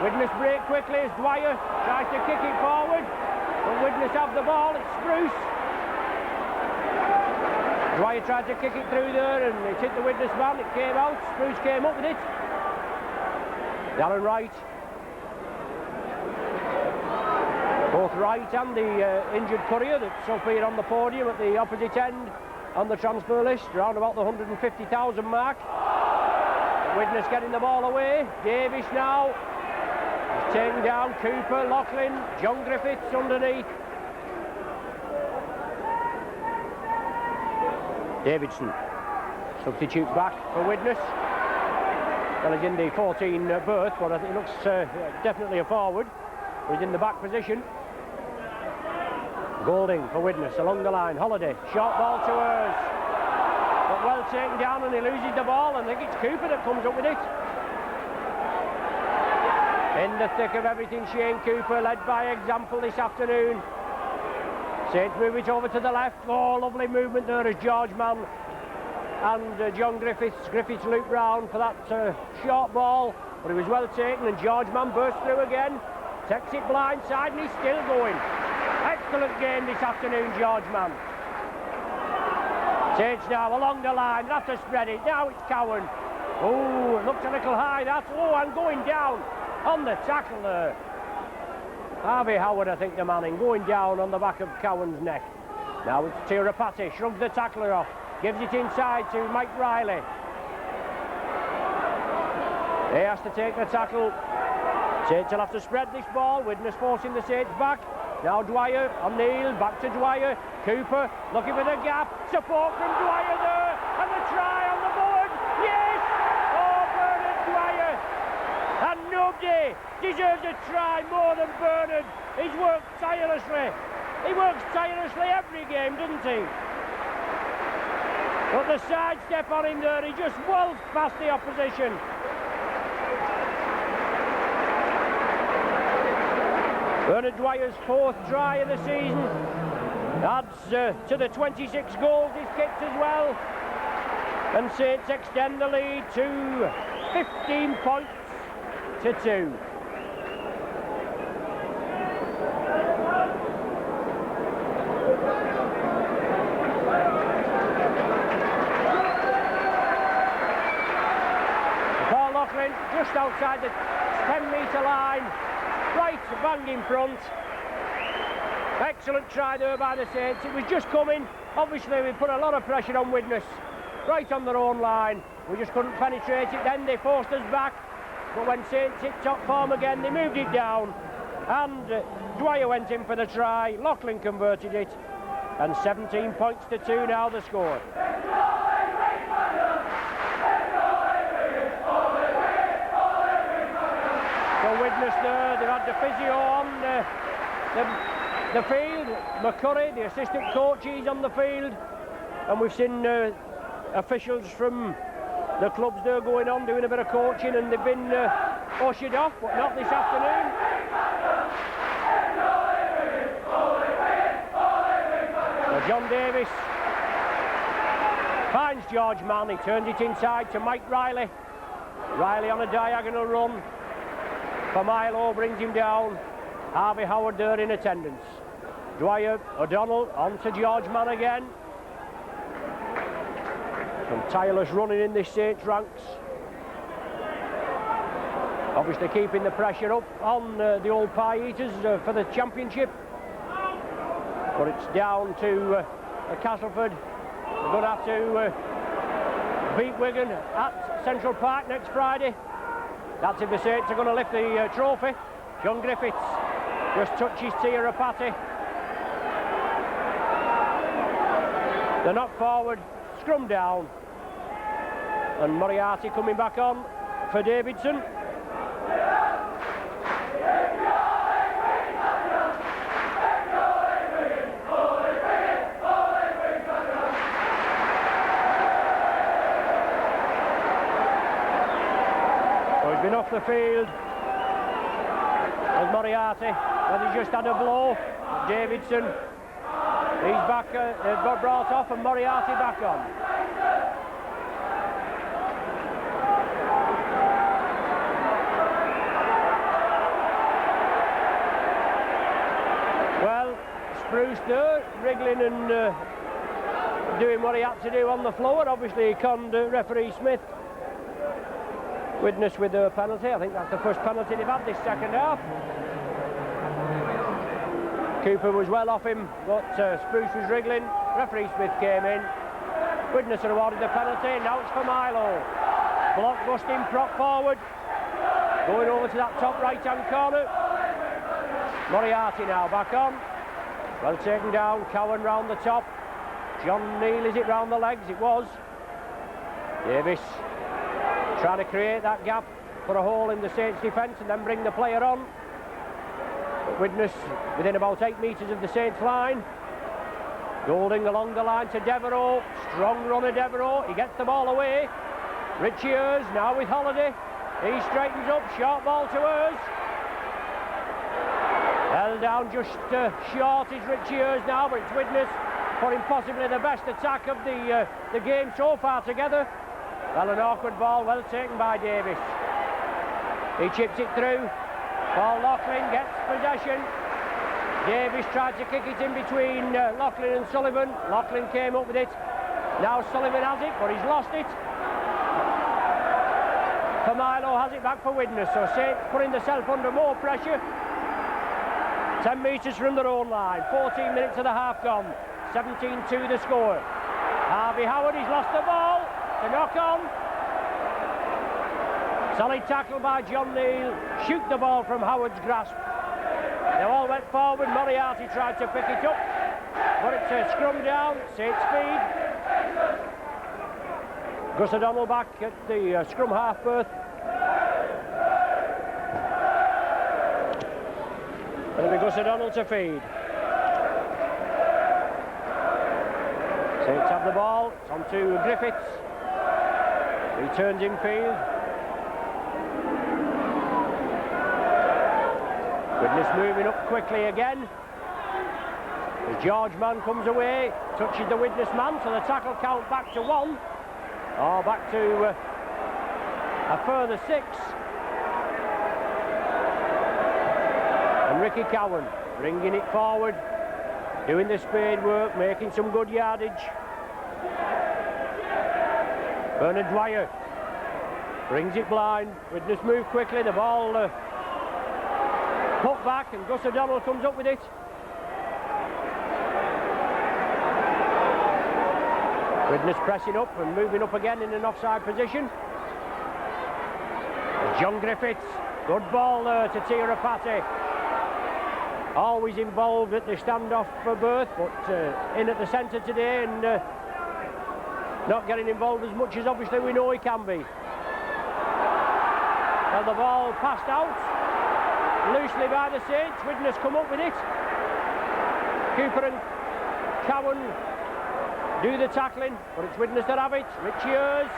Widnes break quickly as Dwyer tries to kick it forward, but Widnes have the ball, it's Spruce. Dwyer tried to kick it through there, and it hit the Widnes man, it came out, Spruce came up with it. Alan Wright. Both Wright and the injured courier that's up here on the podium at the opposite end on the transfer list, around about the 150,000 mark. Widnes getting the ball away. Davis now. He's taken down Cooper, Loughlin, John Griffiths underneath. Davidson substitutes back for Widnes. Well, he's in the 14 berth, but I think he looks definitely a forward. He's in the back position. Golding for Widnes along the line. Holiday, short ball to hers. But well taken down and he loses the ball, and I think it's Cooper that comes up with it. In the thick of everything, Shane Cooper led by example this afternoon. Saints move it over to the left. Oh, lovely movement there as George Mann and John Griffiths. Griffiths looped round for that short ball, but it was well taken, and George Mann burst through again. Takes it blindside and he's still going. Excellent game this afternoon, George Mann. Saints now along the line, they have to spread it. Now it's Cowan. Oh, it looked a little high, that. Oh, and going down on the tackle there. Harvey Howard, I think, the Manning, going down on the back of Cowan's neck. Now it's Tirapati, shrugs the tackler off, gives it inside to Mike Riley. He has to take the tackle. Saints will have to spread this ball. Widnes forcing the Saints back. Now Dwyer, O'Neill, back to Dwyer. Cooper looking for the gap. Support from Dwyer there. And the try on the board. Yes! Oh, Bernard Dwyer. And nobody deserves a try more than Bernard. He's worked tirelessly. He works tirelessly every game, doesn't he? But the sidestep on him there, he just waltzed past the opposition. Bernard Dwyer's 4th try of the season adds to the 26 goals he's kicked as well, and Saints extend the lead to 15 points to 2. Paul Loughlin just outside the 10-metre line. Right bang in front. Excellent try there by the Saints. It was just coming. Obviously we put a lot of pressure on Widnes. Right on their own line. We just couldn't penetrate it. Then they forced us back. But when Saints hit top form again, they moved it down. And Dwyer went in for the try. Loughlin converted it. And 17 points to 2 now the score. Widnes there, they've had the physio on the field. McCurry, the assistant coach, he's on the field, and we've seen officials from the clubs there going on doing a bit of coaching, and they've been ushered off, but not this afternoon. So John Davis finds George Mann. He turns it inside to Mike Riley. Riley on a diagonal run. Milo brings him down. Harvey Howard there in attendance. Dwyer, O'Donnell, on to George Mann again. Some tireless running in this Saints ranks. Obviously keeping the pressure up on the old Pie Eaters for the championship. But it's down to Castleford. We're going to have to beat Wigan at Central Park next Friday. That's if the Saints are going to lift the trophy. John Griffiths just touches Tirapati. They're knocked forward, scrum down. And Moriarty coming back on for Davidson. Been off the field as Moriarty, and he just had a blow. Davidson, he's back, got brought off, and Moriarty back on. Well, Spruce there, wriggling and doing what he had to do on the floor. Obviously he conned referee Smith Widnes with a penalty. I think that's the first penalty they've had this second half. Cooper was well off him, but Spruce was wriggling. Referee Smith came in. Widnes awarded the penalty. Now it's for Milo. Block busting, prop forward. Going over to that top right-hand corner. Moriarty now back on. Well taken down. Cowan round the top. John Neal, is it round the legs? It was. Davis trying to create that gap for a hole in the Saints defence and then bring the player on. But Widnes within about 8 metres of the Saints line. Golding along the line to Devereux. Strong runner Devereux. He gets the ball away. Richie Hers now with Holiday. He straightens up. Short ball to Hers. Held down just short is Richie Hers now, but it's Widnes putting possibly the best attack of the game so far together. Well, an awkward ball, well taken by Davis. He chips it through. Paul Loughlin gets possession. Davis tried to kick it in between Loughlin and Sullivan. Loughlin came up with it. Now Sullivan has it, but he's lost it. Milo has it back for Widnes, so Saints putting themselves under more pressure. 10 metres from their own line. 14 minutes of the half gone. 17-2 the score. Harvey Howard, he's lost the ball. The knock on. Solid tackle by John Neal. Shoot the ball from Howard's grasp. They all went forward. Moriarty tried to pick it up, but it's a scrum down. Saints speed. Gus O'Donnell back at the scrum half berth. It'll be Gus O'Donnell to feed. Saints have the ball. It's on to Griffiths. He turns in field. Widnes moving up quickly again. As George Mann comes away, touches the Widnes man, so the tackle count back to 1. Or back to a further 6. And Ricky Cowan bringing it forward, doing the spade work, making some good yardage. Bernard Dwyer brings it blind. Widnes move quickly, the ball put back, and Gus O'Donnell comes up with it. Widnes pressing up and moving up again in an offside position. John Griffiths, good ball there to Tirapati. Always involved at the standoff for berth, but in at the centre today and not getting involved as much as obviously we know he can be. Well, the ball passed out loosely by the Saints. Widnes come up with it. Cooper and Cowan do the tackling, but it's Widnes that have it. Richie Hers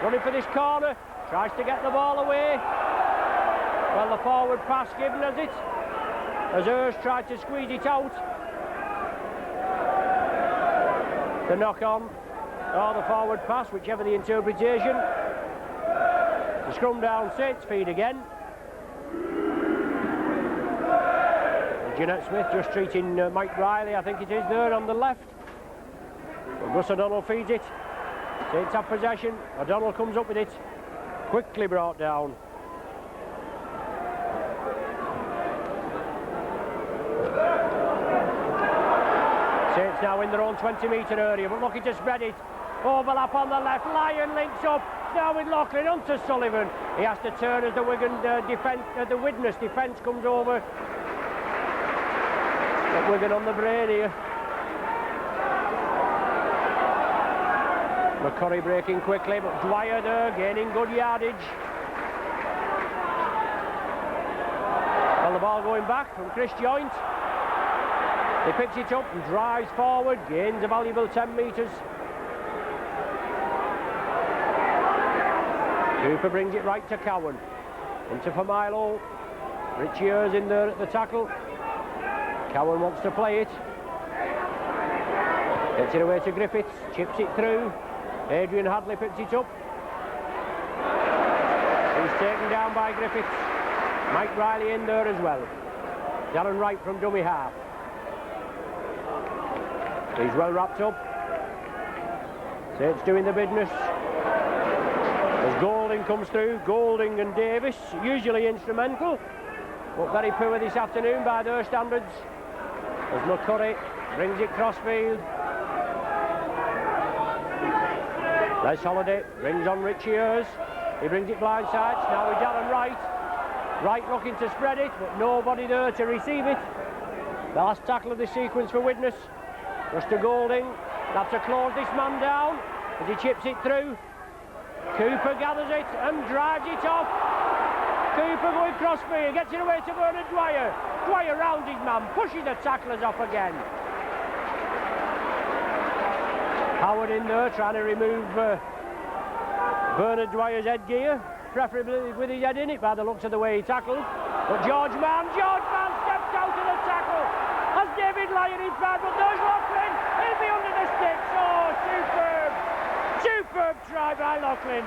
running for this corner, tries to get the ball away. Well, the forward pass given as it, as Hers tried to squeeze it out. The knock on, or the forward pass, whichever the interpretation. The scrum down, Saints feed again. Jeanette Smith just treating Mike Riley, I think it is, there on the left. Well, Gus O'Donnell feeds it. Saints have possession. O'Donnell comes up with it. Quickly brought down. Saints now in their own 20-metre area, but looking to spread it. Overlap on the left. Lyon links up. Now with Loughlin onto Sullivan. He has to turn as the Wigan defence, the Widnes defence comes over. But Wigan on the brain here. McCurry breaking quickly, but Dwyer there gaining good yardage. Well, the ball going back from Chris Joint. He picks it up and drives forward, gains a valuable 10 metres. Cooper brings it right to Cowan. Into for Milo. Richie Hers in there at the tackle. Cowan wants to play it. Gets it away to Griffiths, chips it through. Adrian Hadley picks it up. He's taken down by Griffiths. Mike Riley in there as well. Darren Wright from dummy half. He's well wrapped up. Saints doing the business. As Golding comes through, Golding and Davis, usually instrumental, but very poor this afternoon by their standards. As McCurry brings it crossfield. Les Holiday brings on Richie Ayres. He brings it blindside. Now with Darren Wright. Wright looking to spread it, but nobody there to receive it. The last tackle of this sequence for Widnes. Just to Golding. Have to close this man down as he chips it through. Cooper gathers it and drives it off. Cooper going crossfield, gets it away to Bernard Dwyer. Dwyer rounds his man, pushes the tacklers off again. Howard in there trying to remove Bernard Dwyer's headgear, preferably with his head in it by the looks of the way he tackled. But George Mann steps out of the tackle as David Lyon is bad, but there's Loughlin. He'll be under the sticks. Oh, superb! Superb try by Loughlin.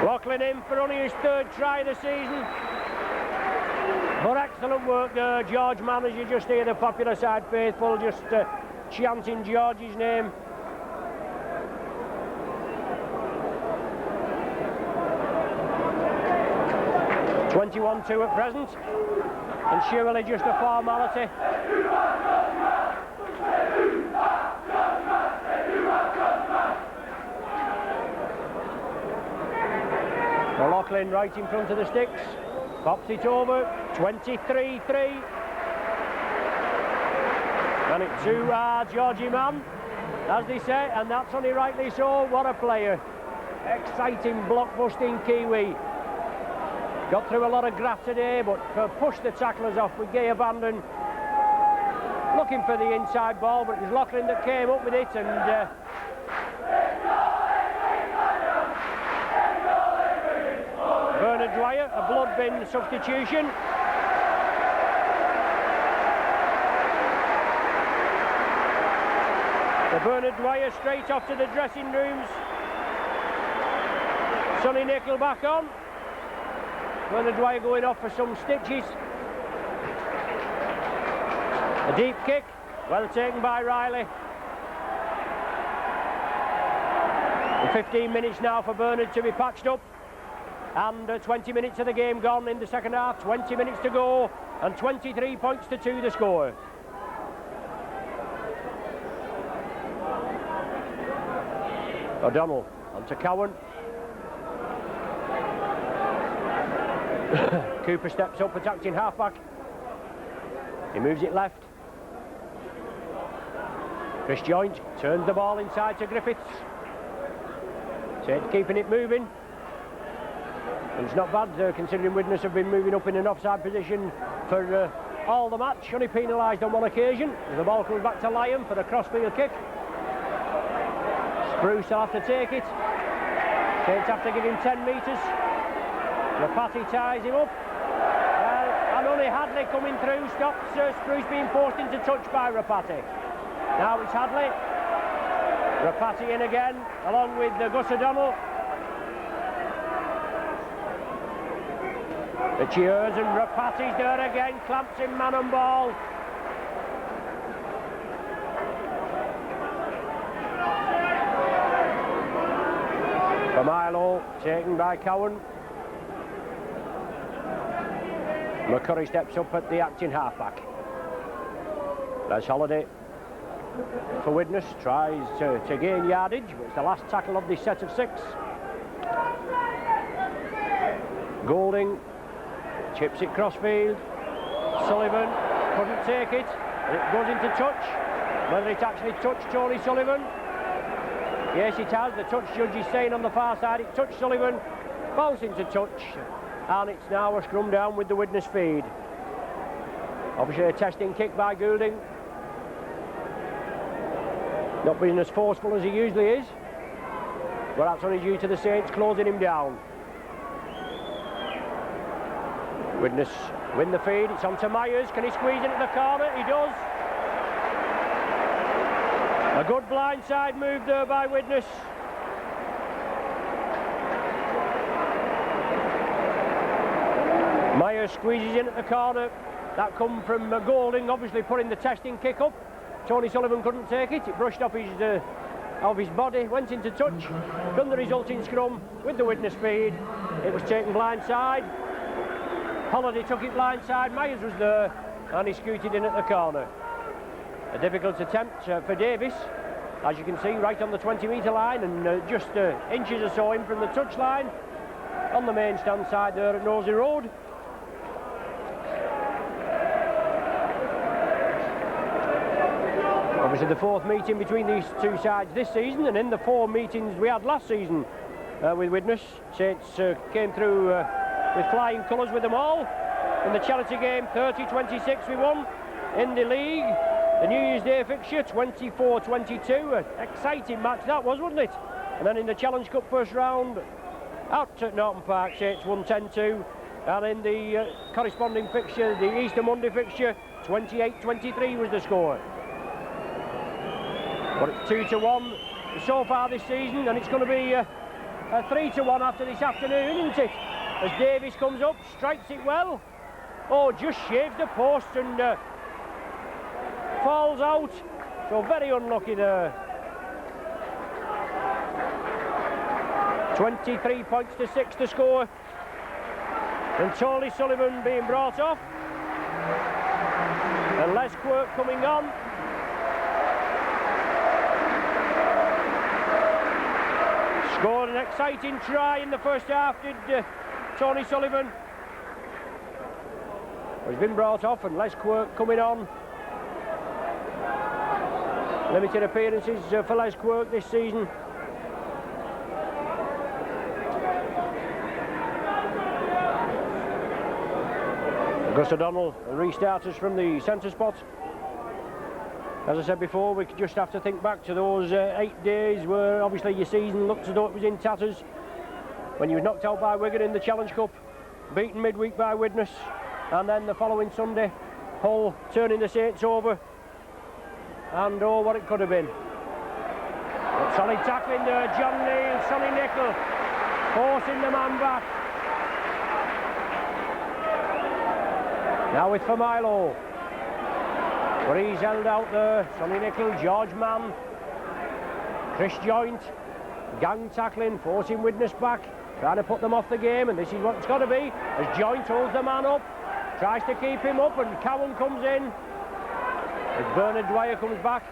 Loughlin in for only his third try of the season. But excellent work there, George Mann, as you just hear the popular side faithful just chanting George's name. (21-2) at present, and surely just a formality. Well, Loughlin right in front of the sticks, pops it over, 23-3. And it to Georgie Mann, as they say, and that's only rightly so. What a player. Exciting, block-busting Kiwi. Got through a lot of graft today, but pushed the tacklers off with gay abandon. Looking for the inside ball, but it was Loughlin that came up with it, and Bernard Dwyer, a blood bin substitution. So Bernard Dwyer straight off to the dressing rooms. Sonny Nickel back on. Bernard Dwyer going off for some stitches. A deep kick, well taken by Riley. And 15 minutes now for Bernard to be patched up. And 20 minutes of the game gone in the second half, 20 minutes to go, and 23 points to 2 the score. O'Donnell on to Cowan. Cooper steps up, attacking halfback. He moves it left. Chris Joint turns the ball inside to Griffiths. Tate keeping it moving. And it's not bad, considering Widnes have been moving up in an offside position for all the match. Only penalised on one occasion. The ball comes back to Lyon for the crossfield kick. Spruce will have to take it. Tate's have to give him 10 metres. Rapati ties him up. And only Hadley coming through stops Spruce being forced into touch by Rapati. Now it's Hadley. Rapati in again, along with Gus O'Donnell. The cheers, and Rapati's there again, clamps him man and ball. For Milo, taken by Cowan. McCurry steps up at the acting halfback. Les Holiday for Widnes, tries to gain yardage, but it's the last tackle of this set of 6. Golding chips it crossfield. Sullivan couldn't take it. It goes into touch. Whether it actually touched Tony Sullivan? Yes, it has. The touch judge is saying on the far side it touched Sullivan. Bounce into touch. And it's now a scrum down with the Widnes feed. Obviously a testing kick by Goulding. Not being as forceful as he usually is. But that's only due to the Saints closing him down. Widnes win the feed, it's on to Myers. Can he squeeze into the corner? He does. A good blindside move there by Widnes. Myers squeezes in at the corner. That come from Golding, obviously putting the testing kick up. Tony Sullivan couldn't take it. It brushed off his body, went into touch, done the resulting scrum with the Widnes speed. It was taken blindside. Holliday took it blindside. Myers was there, and he scooted in at the corner. A difficult attempt for Davis, as you can see, right on the 20-metre line, and just inches or so in from the touch line on the main stand side there at Nosey Road. Obviously the fourth meeting between these two sides this season, and in the 4 meetings we had last season with Widnes, Saints came through with flying colours with them all. In the charity game, 30-26 we won. In the league, the New Year's Day fixture, 24-22. An exciting match that was, wasn't it? And then in the Challenge Cup first round, out at Norton Park, Saints won 10-2. And in the corresponding fixture, the Easter Monday fixture, 28-23 was the score. But it's 2-1 so far this season, and it's going to be a 3-1 after this afternoon, isn't it? As Davis comes up, strikes it well. Oh, just shaves the post and falls out. So very unlucky there. 23 points to 6 to score. And Tony Sullivan being brought off. And Les Quirk coming on. Scored an exciting try in the first half, did Tony Sullivan. He's been brought off, and Les Quirk coming on. Limited appearances for Les Quirk this season. Gus O'Donnell restarters from the centre spot. As I said before, we just have to think back to those 8 days where obviously your season looked as though it was in tatters. When you were knocked out by Wigan in the Challenge Cup, beaten midweek by Widnes, and then the following Sunday, Hull turning the Saints over. And oh, what it could have been. But solid tackling there, John Neal, Sonny Nicol, forcing the man back. Now with Familo. But he's held out there. Sonny Nicol, George Mann, Chris Joint, gang tackling, forcing Widnes back, trying to put them off the game, and this is what it's got to be. As Joint holds the man up, tries to keep him up, and Cowan comes in. As Bernard Dwyer comes back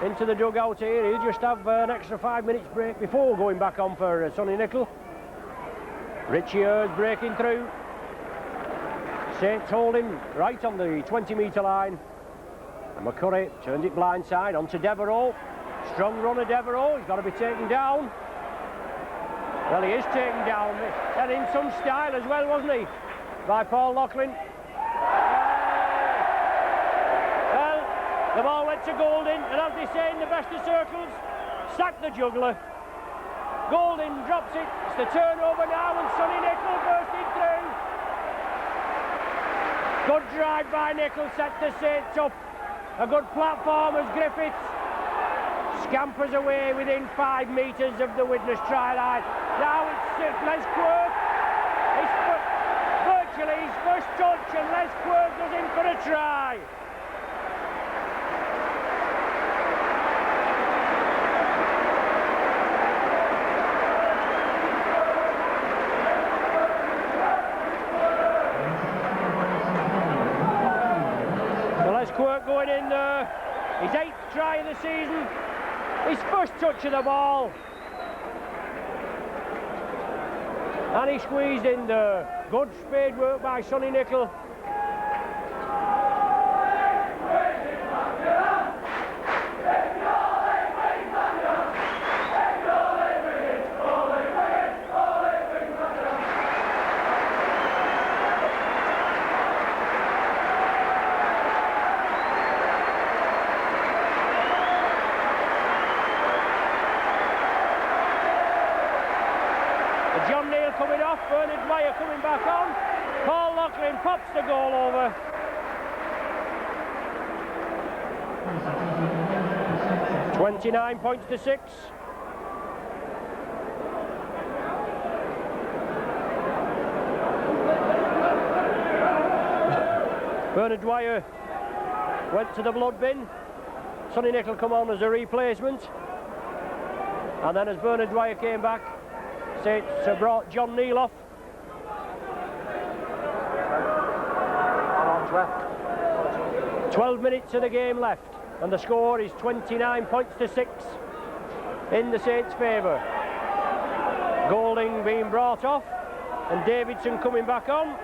into the dugout here, he'll just have an extra 5 minutes break before going back on for Sonny Nicol. Richie Ayres breaking through. Saints hold him right on the 20-metre line. And McCurry turns it blindside onto Devereux. Strong run of Devereux, he's got to be taken down. Well, he is taken down, and in some style as well, wasn't he? By Paul Loughlin. Well, the ball went to Golding, and as they say in the best of circles, sack the juggler. Golding drops it, it's the turnover now, and Sonny Nicol bursting through. Good drive by Nicol, set the Saints up. A good platform as Griffiths scampers away within 5 metres of the Widnes try line. Now it's Les Quirk. It's virtually his first touch, and Les Quirk goes in for a try. Les Quirk going in there, his 8th try of the season, his first touch of the ball, and he squeezed in there. Good spade work by Sonny Nicol. John Neal coming off, Bernard Dwyer coming back on. Paul Loughlin pops the goal over. 29 points to 6. Bernard Dwyer went to the blood bin. Sonny Nicol come on as a replacement. And then as Bernard Dwyer came back, Saints brought John Neal off. 12 minutes of the game left, and the score is 29 points to 6 in the Saints' favour. Golding being brought off, and Davidson coming back on.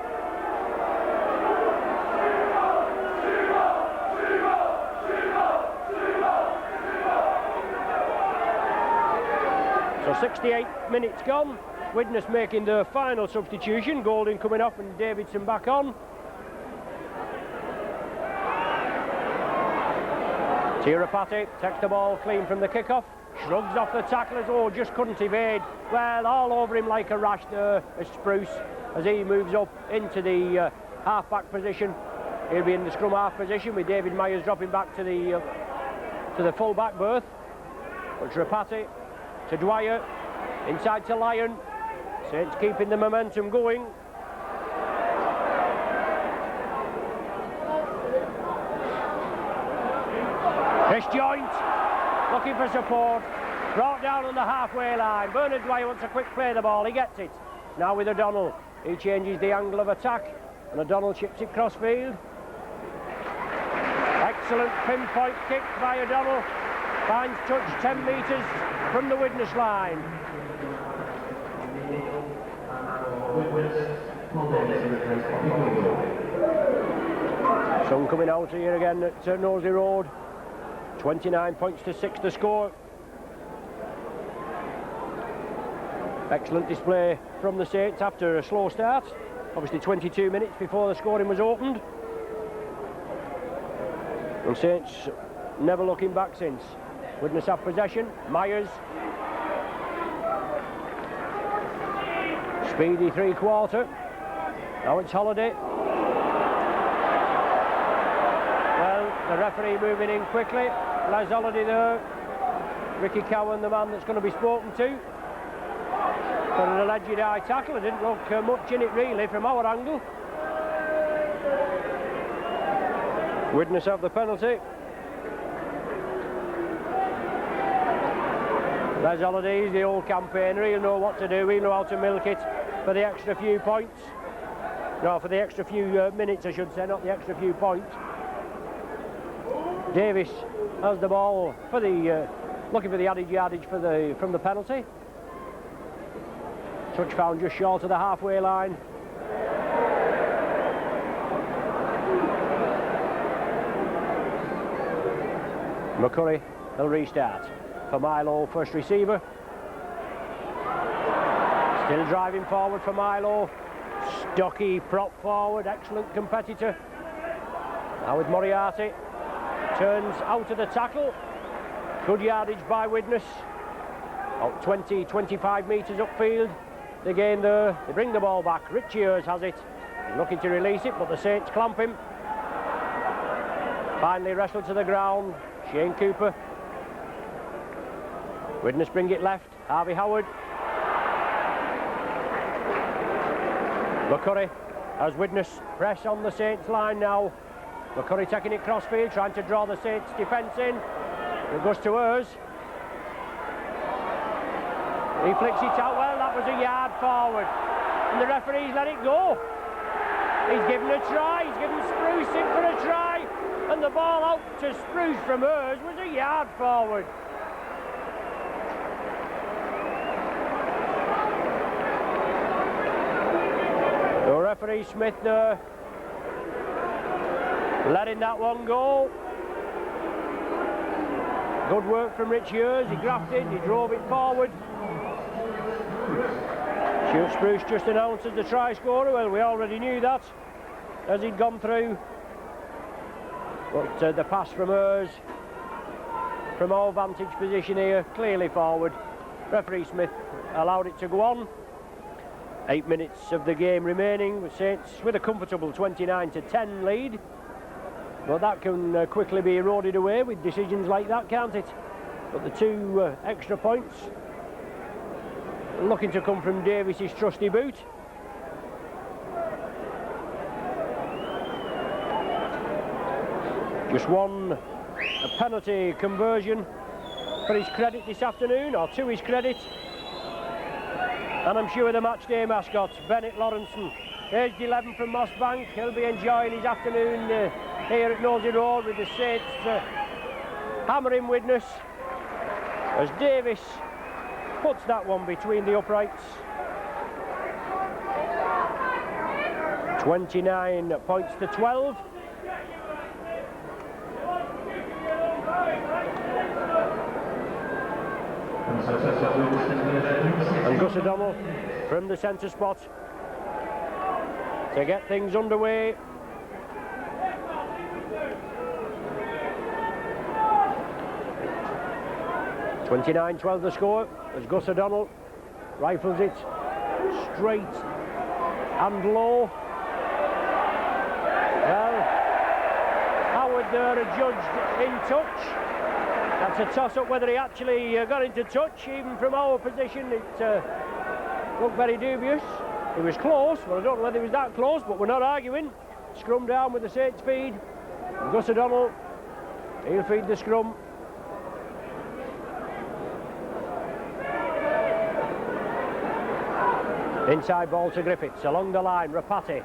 So 68 minutes gone. Widnes making the final substitution. Golding coming off and Davidson back on. Tirapati takes the ball clean from the kickoff. Shrugs off the tacklers. Oh, just couldn't evade. Well, all over him like a rash there as Spruce as he moves up into the half-back position. He'll be in the scrum half position with David Myers dropping back to the full-back berth. But Tirapati to Dwyer, inside to Lyon. Saints keeping the momentum going. Chris Joint looking for support, brought down on the halfway line. Bernard Dwyer wants a quick play of the ball, he gets it. Now with O'Donnell, he changes the angle of attack and O'Donnell chips it cross field. Excellent pinpoint kick by O'Donnell. Finds touch 10 metres from the Widnes line. Sun coming out here again at Knowsley Road. 29 points to 6 the score. Excellent display from the Saints after a slow start. Obviously 22 minutes before the scoring was opened. And Saints never looking back since. Widnes have possession. Myers. Speedy three-quarter. Now it's Holiday. Well, the referee moving in quickly. Les Holiday there. Ricky Cowan, the man that's going to be spoken to. For an alleged high tackle. It didn't look much in it really from our angle. Widnes have the penalty. Les Holiday is the old campaigner. He'll know what to do. He'll know how to milk it for the extra few points. No, for the extra few minutes, I should say, not the extra few points. Davis has the ball for the looking for the added yardage from the penalty. Touch found just short of the halfway line. McCurry will restart for Milo, first receiver. Still driving forward for Milo. Stocky prop forward, excellent competitor. Now with Moriarty. Turns out of the tackle. Good yardage by Widnes. About 20-25 metres upfield. They gain there. They bring the ball back. Richie Ayres has it. He's looking to release it, but the Saints clamp him. Finally wrestled to the ground. Shane Cooper. Widnes bring it left. Harvey Howard. McCurry as Widnes press on the Saints line now. McCurry taking it crossfield, trying to draw the Saints defence in. It goes to Ayres. He flicks it out well, that was a yard forward. And the referee's let it go. He's given a try, he's given Spruce in for a try. And the ball out to Spruce from Ayres was a yard forward. The referee Smith there, letting that one go. Good work from Rich Ayres, he grafted, he drove it forward. Stuart Spruce just announced as the try scorer. Well, we already knew that as he'd gone through. But the pass from Ayres, from our vantage position here, clearly forward. Referee Smith allowed it to go on. 8 minutes of the game remaining, with Saints with a comfortable 29-10 lead. But that can quickly be eroded away with decisions like that, can't it? But the 2 extra points looking to come from Davies's trusty boot. Just one a penalty conversion for his credit this afternoon, or to his credit. And I'm sure the match day mascot, Bennett Lawrenson, aged 11 from Mossbank, he'll be enjoying his afternoon here at Nosey Road with the Saints hammering Widnes as Davies puts that one between the uprights. 29 points to 12. And Gus O'Donnell from the centre spot to get things underway. (29-12) the score as Gus O'Donnell rifles it straight and low. Well, Howard there adjudged in touch. That's a toss-up whether he actually got into touch. Even from our position, it looked very dubious. It was close, but I don't know whether it was that close, but we're not arguing. Scrum down with the Saints feed. And Gus O'Donnell, he'll feed the scrum. Inside ball to Griffiths, along the line, Rapati.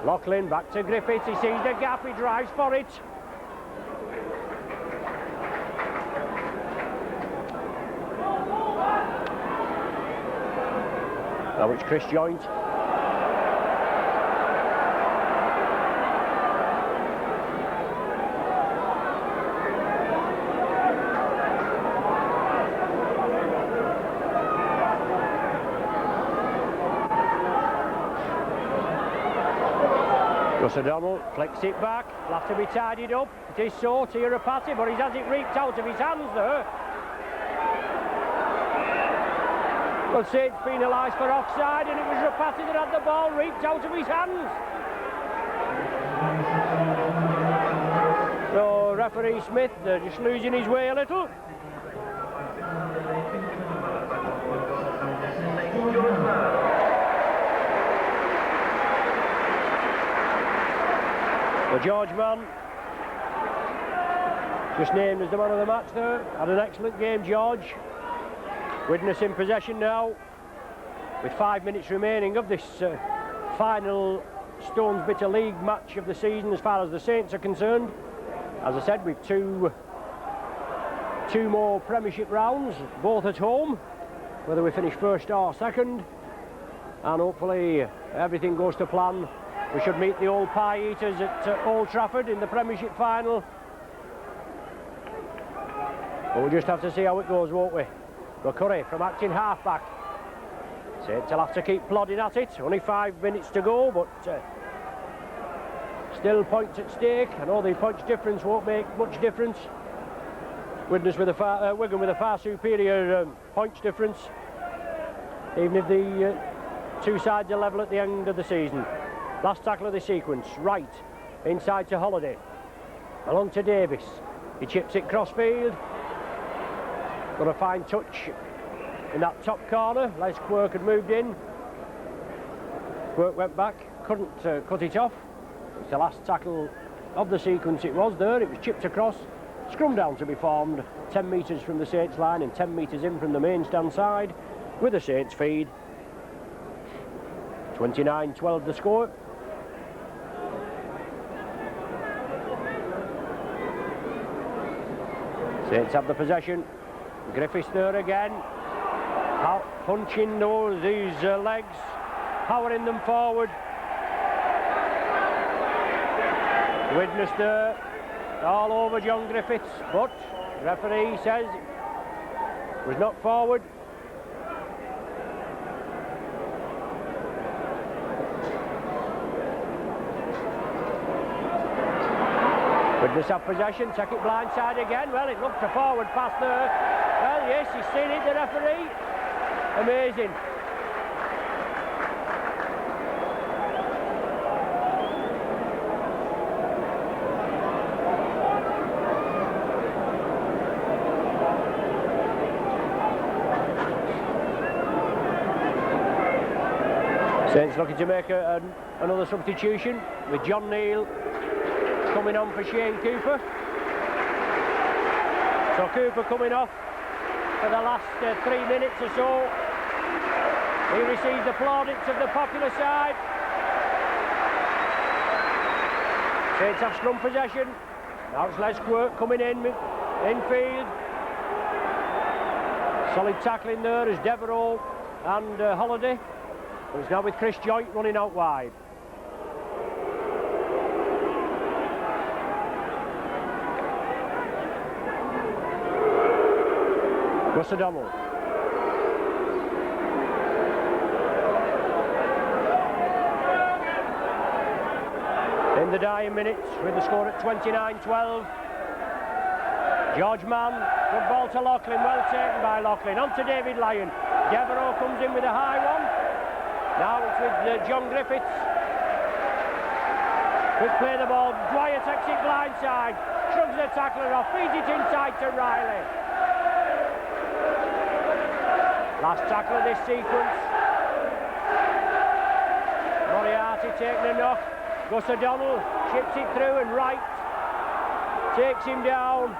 Loughlin back to Griffiths, he sees the gap, he drives for it. Now it's Chris Joint. Gus O'Donnell flicks it back, will have to be tidied up. It is so, Rapati, but he has it reaped out of his hands there. Well, Saints penalised for offside, and it was Rapati that had the ball reaped out of his hands. So referee Smith just losing his way a little. The George man, just named as the man of the match there, had an excellent game, George. Widnes in possession now, with 5 minutes remaining of this final Stones Bitter League match of the season as far as the Saints are concerned. As I said, we've two more Premiership rounds, both at home, whether we finish first or second, and hopefully everything goes to plan. We should meet the old pie eaters at Old Trafford in the Premiership final. But we'll just have to see how it goes, won't we? McCurry from acting half-back. Saints will have to keep plodding at it. Only 5 minutes to go, but still points at stake. I know the points difference won't make much difference. Wigan with a far superior points difference, even if the two sides are level at the end of the season. Last tackle of the sequence, right, inside to Holiday, along to Davies. He chips it crossfield. Got a fine touch in that top corner. Les Quirk had moved in. Quirk went back, couldn't cut it off. It's the last tackle of the sequence it was there. It was chipped across. Scrum down to be formed 10 metres from the Saints line and 10 metres in from the main stand side with a Saints feed. 29-12 the score. Saints have the possession. Griffiths there again, punching these legs, powering them forward. Widnes there, all over John Griffiths, but the referee says it was not forward. Widnes have possession, take it blindside again. Well, it looked a forward pass there. Well, yes, he's seen it, the referee. Amazing. Saints looking to make another substitution with John Neal coming on for Shane Cooper. So Cooper coming off for the last 3 minutes or so. He receives the plaudits of the popular side. Saints have scrum possession. Now it's Les Quirk coming infield. Solid tackling there as Devereux and Holiday. But it's now with Chris Joynt running out wide. Gus O'Donnell. In the dying minutes with the score at 29-12. George Mann, good ball to Loughlin, well taken by Loughlin. On to David Lyon. Devereux comes in with a high one. Now it's with John Griffiths. Quick play the ball. Dwyer takes it blindside. Shrugs the tackler off. Feeds it inside to Riley. Last tackle of this sequence. Moriarty taking a knock. Gus O'Donnell chips it through and Wright takes him down.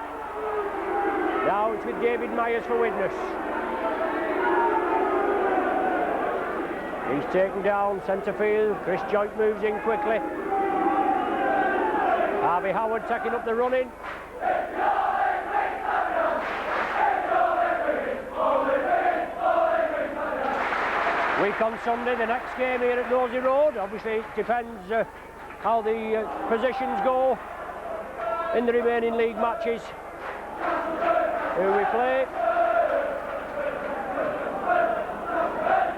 Now it's with David Myers for Widnes. He's taken down centre field. Chris Joynt moves in quickly. Harvey Howard taking up the running. Week on Sunday, the next game here at Nosey Road. Obviously it depends how the positions go in the remaining league matches. Who we play.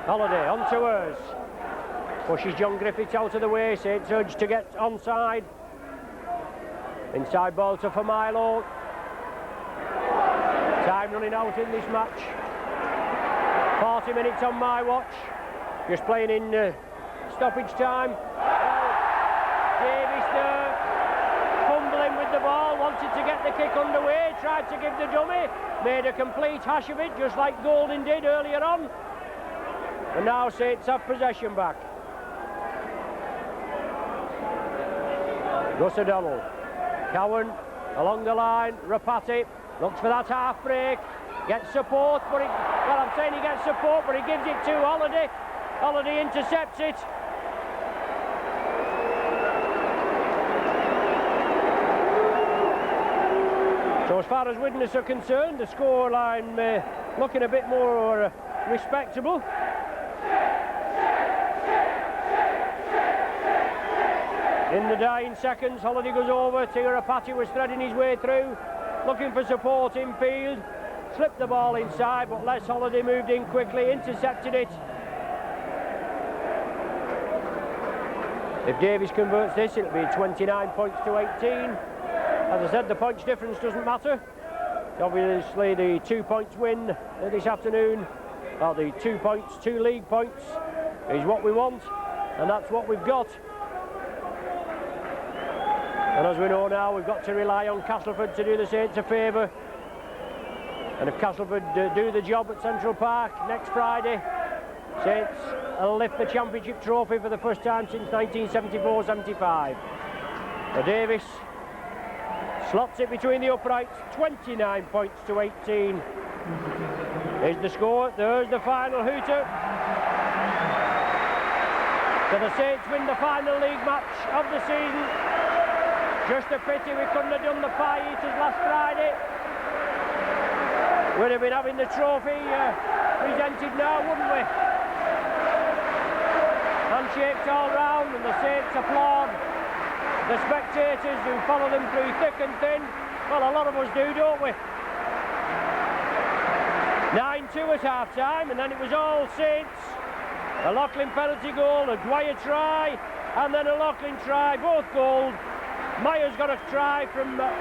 Holiday on to hers. Pushes John Griffiths out of the way. Saints urged to get onside. Inside ball to Familo. Time running out in this match. 40 minutes on my watch. Just playing in stoppage time. Davis there. Fumbling with the ball. Wanted to get the kick underway. Tried to give the dummy. Made a complete hash of it, just like Golden did earlier on. And now Saints have possession back. Gus O'Donnell. Cowan along the line. Rapati looks for that half break. Gets support, but I'm saying he gets support, but he gives it to Holiday. Holiday intercepts it. So as far as Widnes are concerned, the scoreline looking a bit more respectable. In the dying seconds, Holiday goes over. Tirapati was threading his way through, looking for support in field. Slipped the ball inside, but Les Holiday moved in quickly, intercepted it. If Davies converts this, it'll be 29 points to 18. As I said, the points difference doesn't matter. Obviously, the 2 points win this afternoon, or the 2 points, 2 league points, is what we want, and that's what we've got. And as we know now, we've got to rely on Castleford to do the Saints a favour. And if Castleford do the job at Central Park next Friday, Saints will lift the championship trophy for the first time since 1974-75. So Davis slots it between the uprights, 29 points to 18. Here's the score, there's the final hooter. So the Saints win the final league match of the season. Just a pity we couldn't have done the pie eaters last Friday. We'd have been having the trophy presented now, wouldn't we? Handshakes all round, and the Saints applaud the spectators who follow them through thick and thin. Well, a lot of us do, don't we? 9-2 at half-time, and then it was all Saints. A Loughlin penalty goal, a Dwyer try, and then a Loughlin try, both goals. Myers got a try from a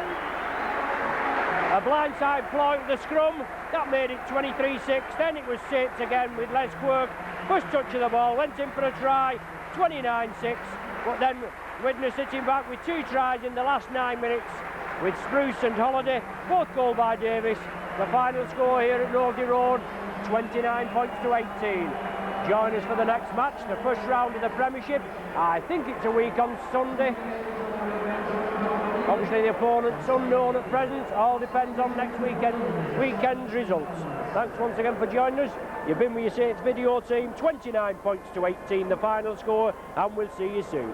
blindside ploy at the scrum. That made it 23-6. Then it was Saints again with Les Quirk. First touch of the ball, went in for a try, 29-6. But then Widnes sitting back with 2 tries in the last 9 minutes with Spruce and Holiday. Both goal by Davis. The final score here at Nosey Road, 29 points to 18. join us for the next match, the first round of the Premiership. I think it's a week on Sunday. Obviously the opponent's unknown at present. All depends on next weekend's results. Thanks once again for joining us. You've been with your Saints video team. 29 points to 18 the final score, and we'll see you soon.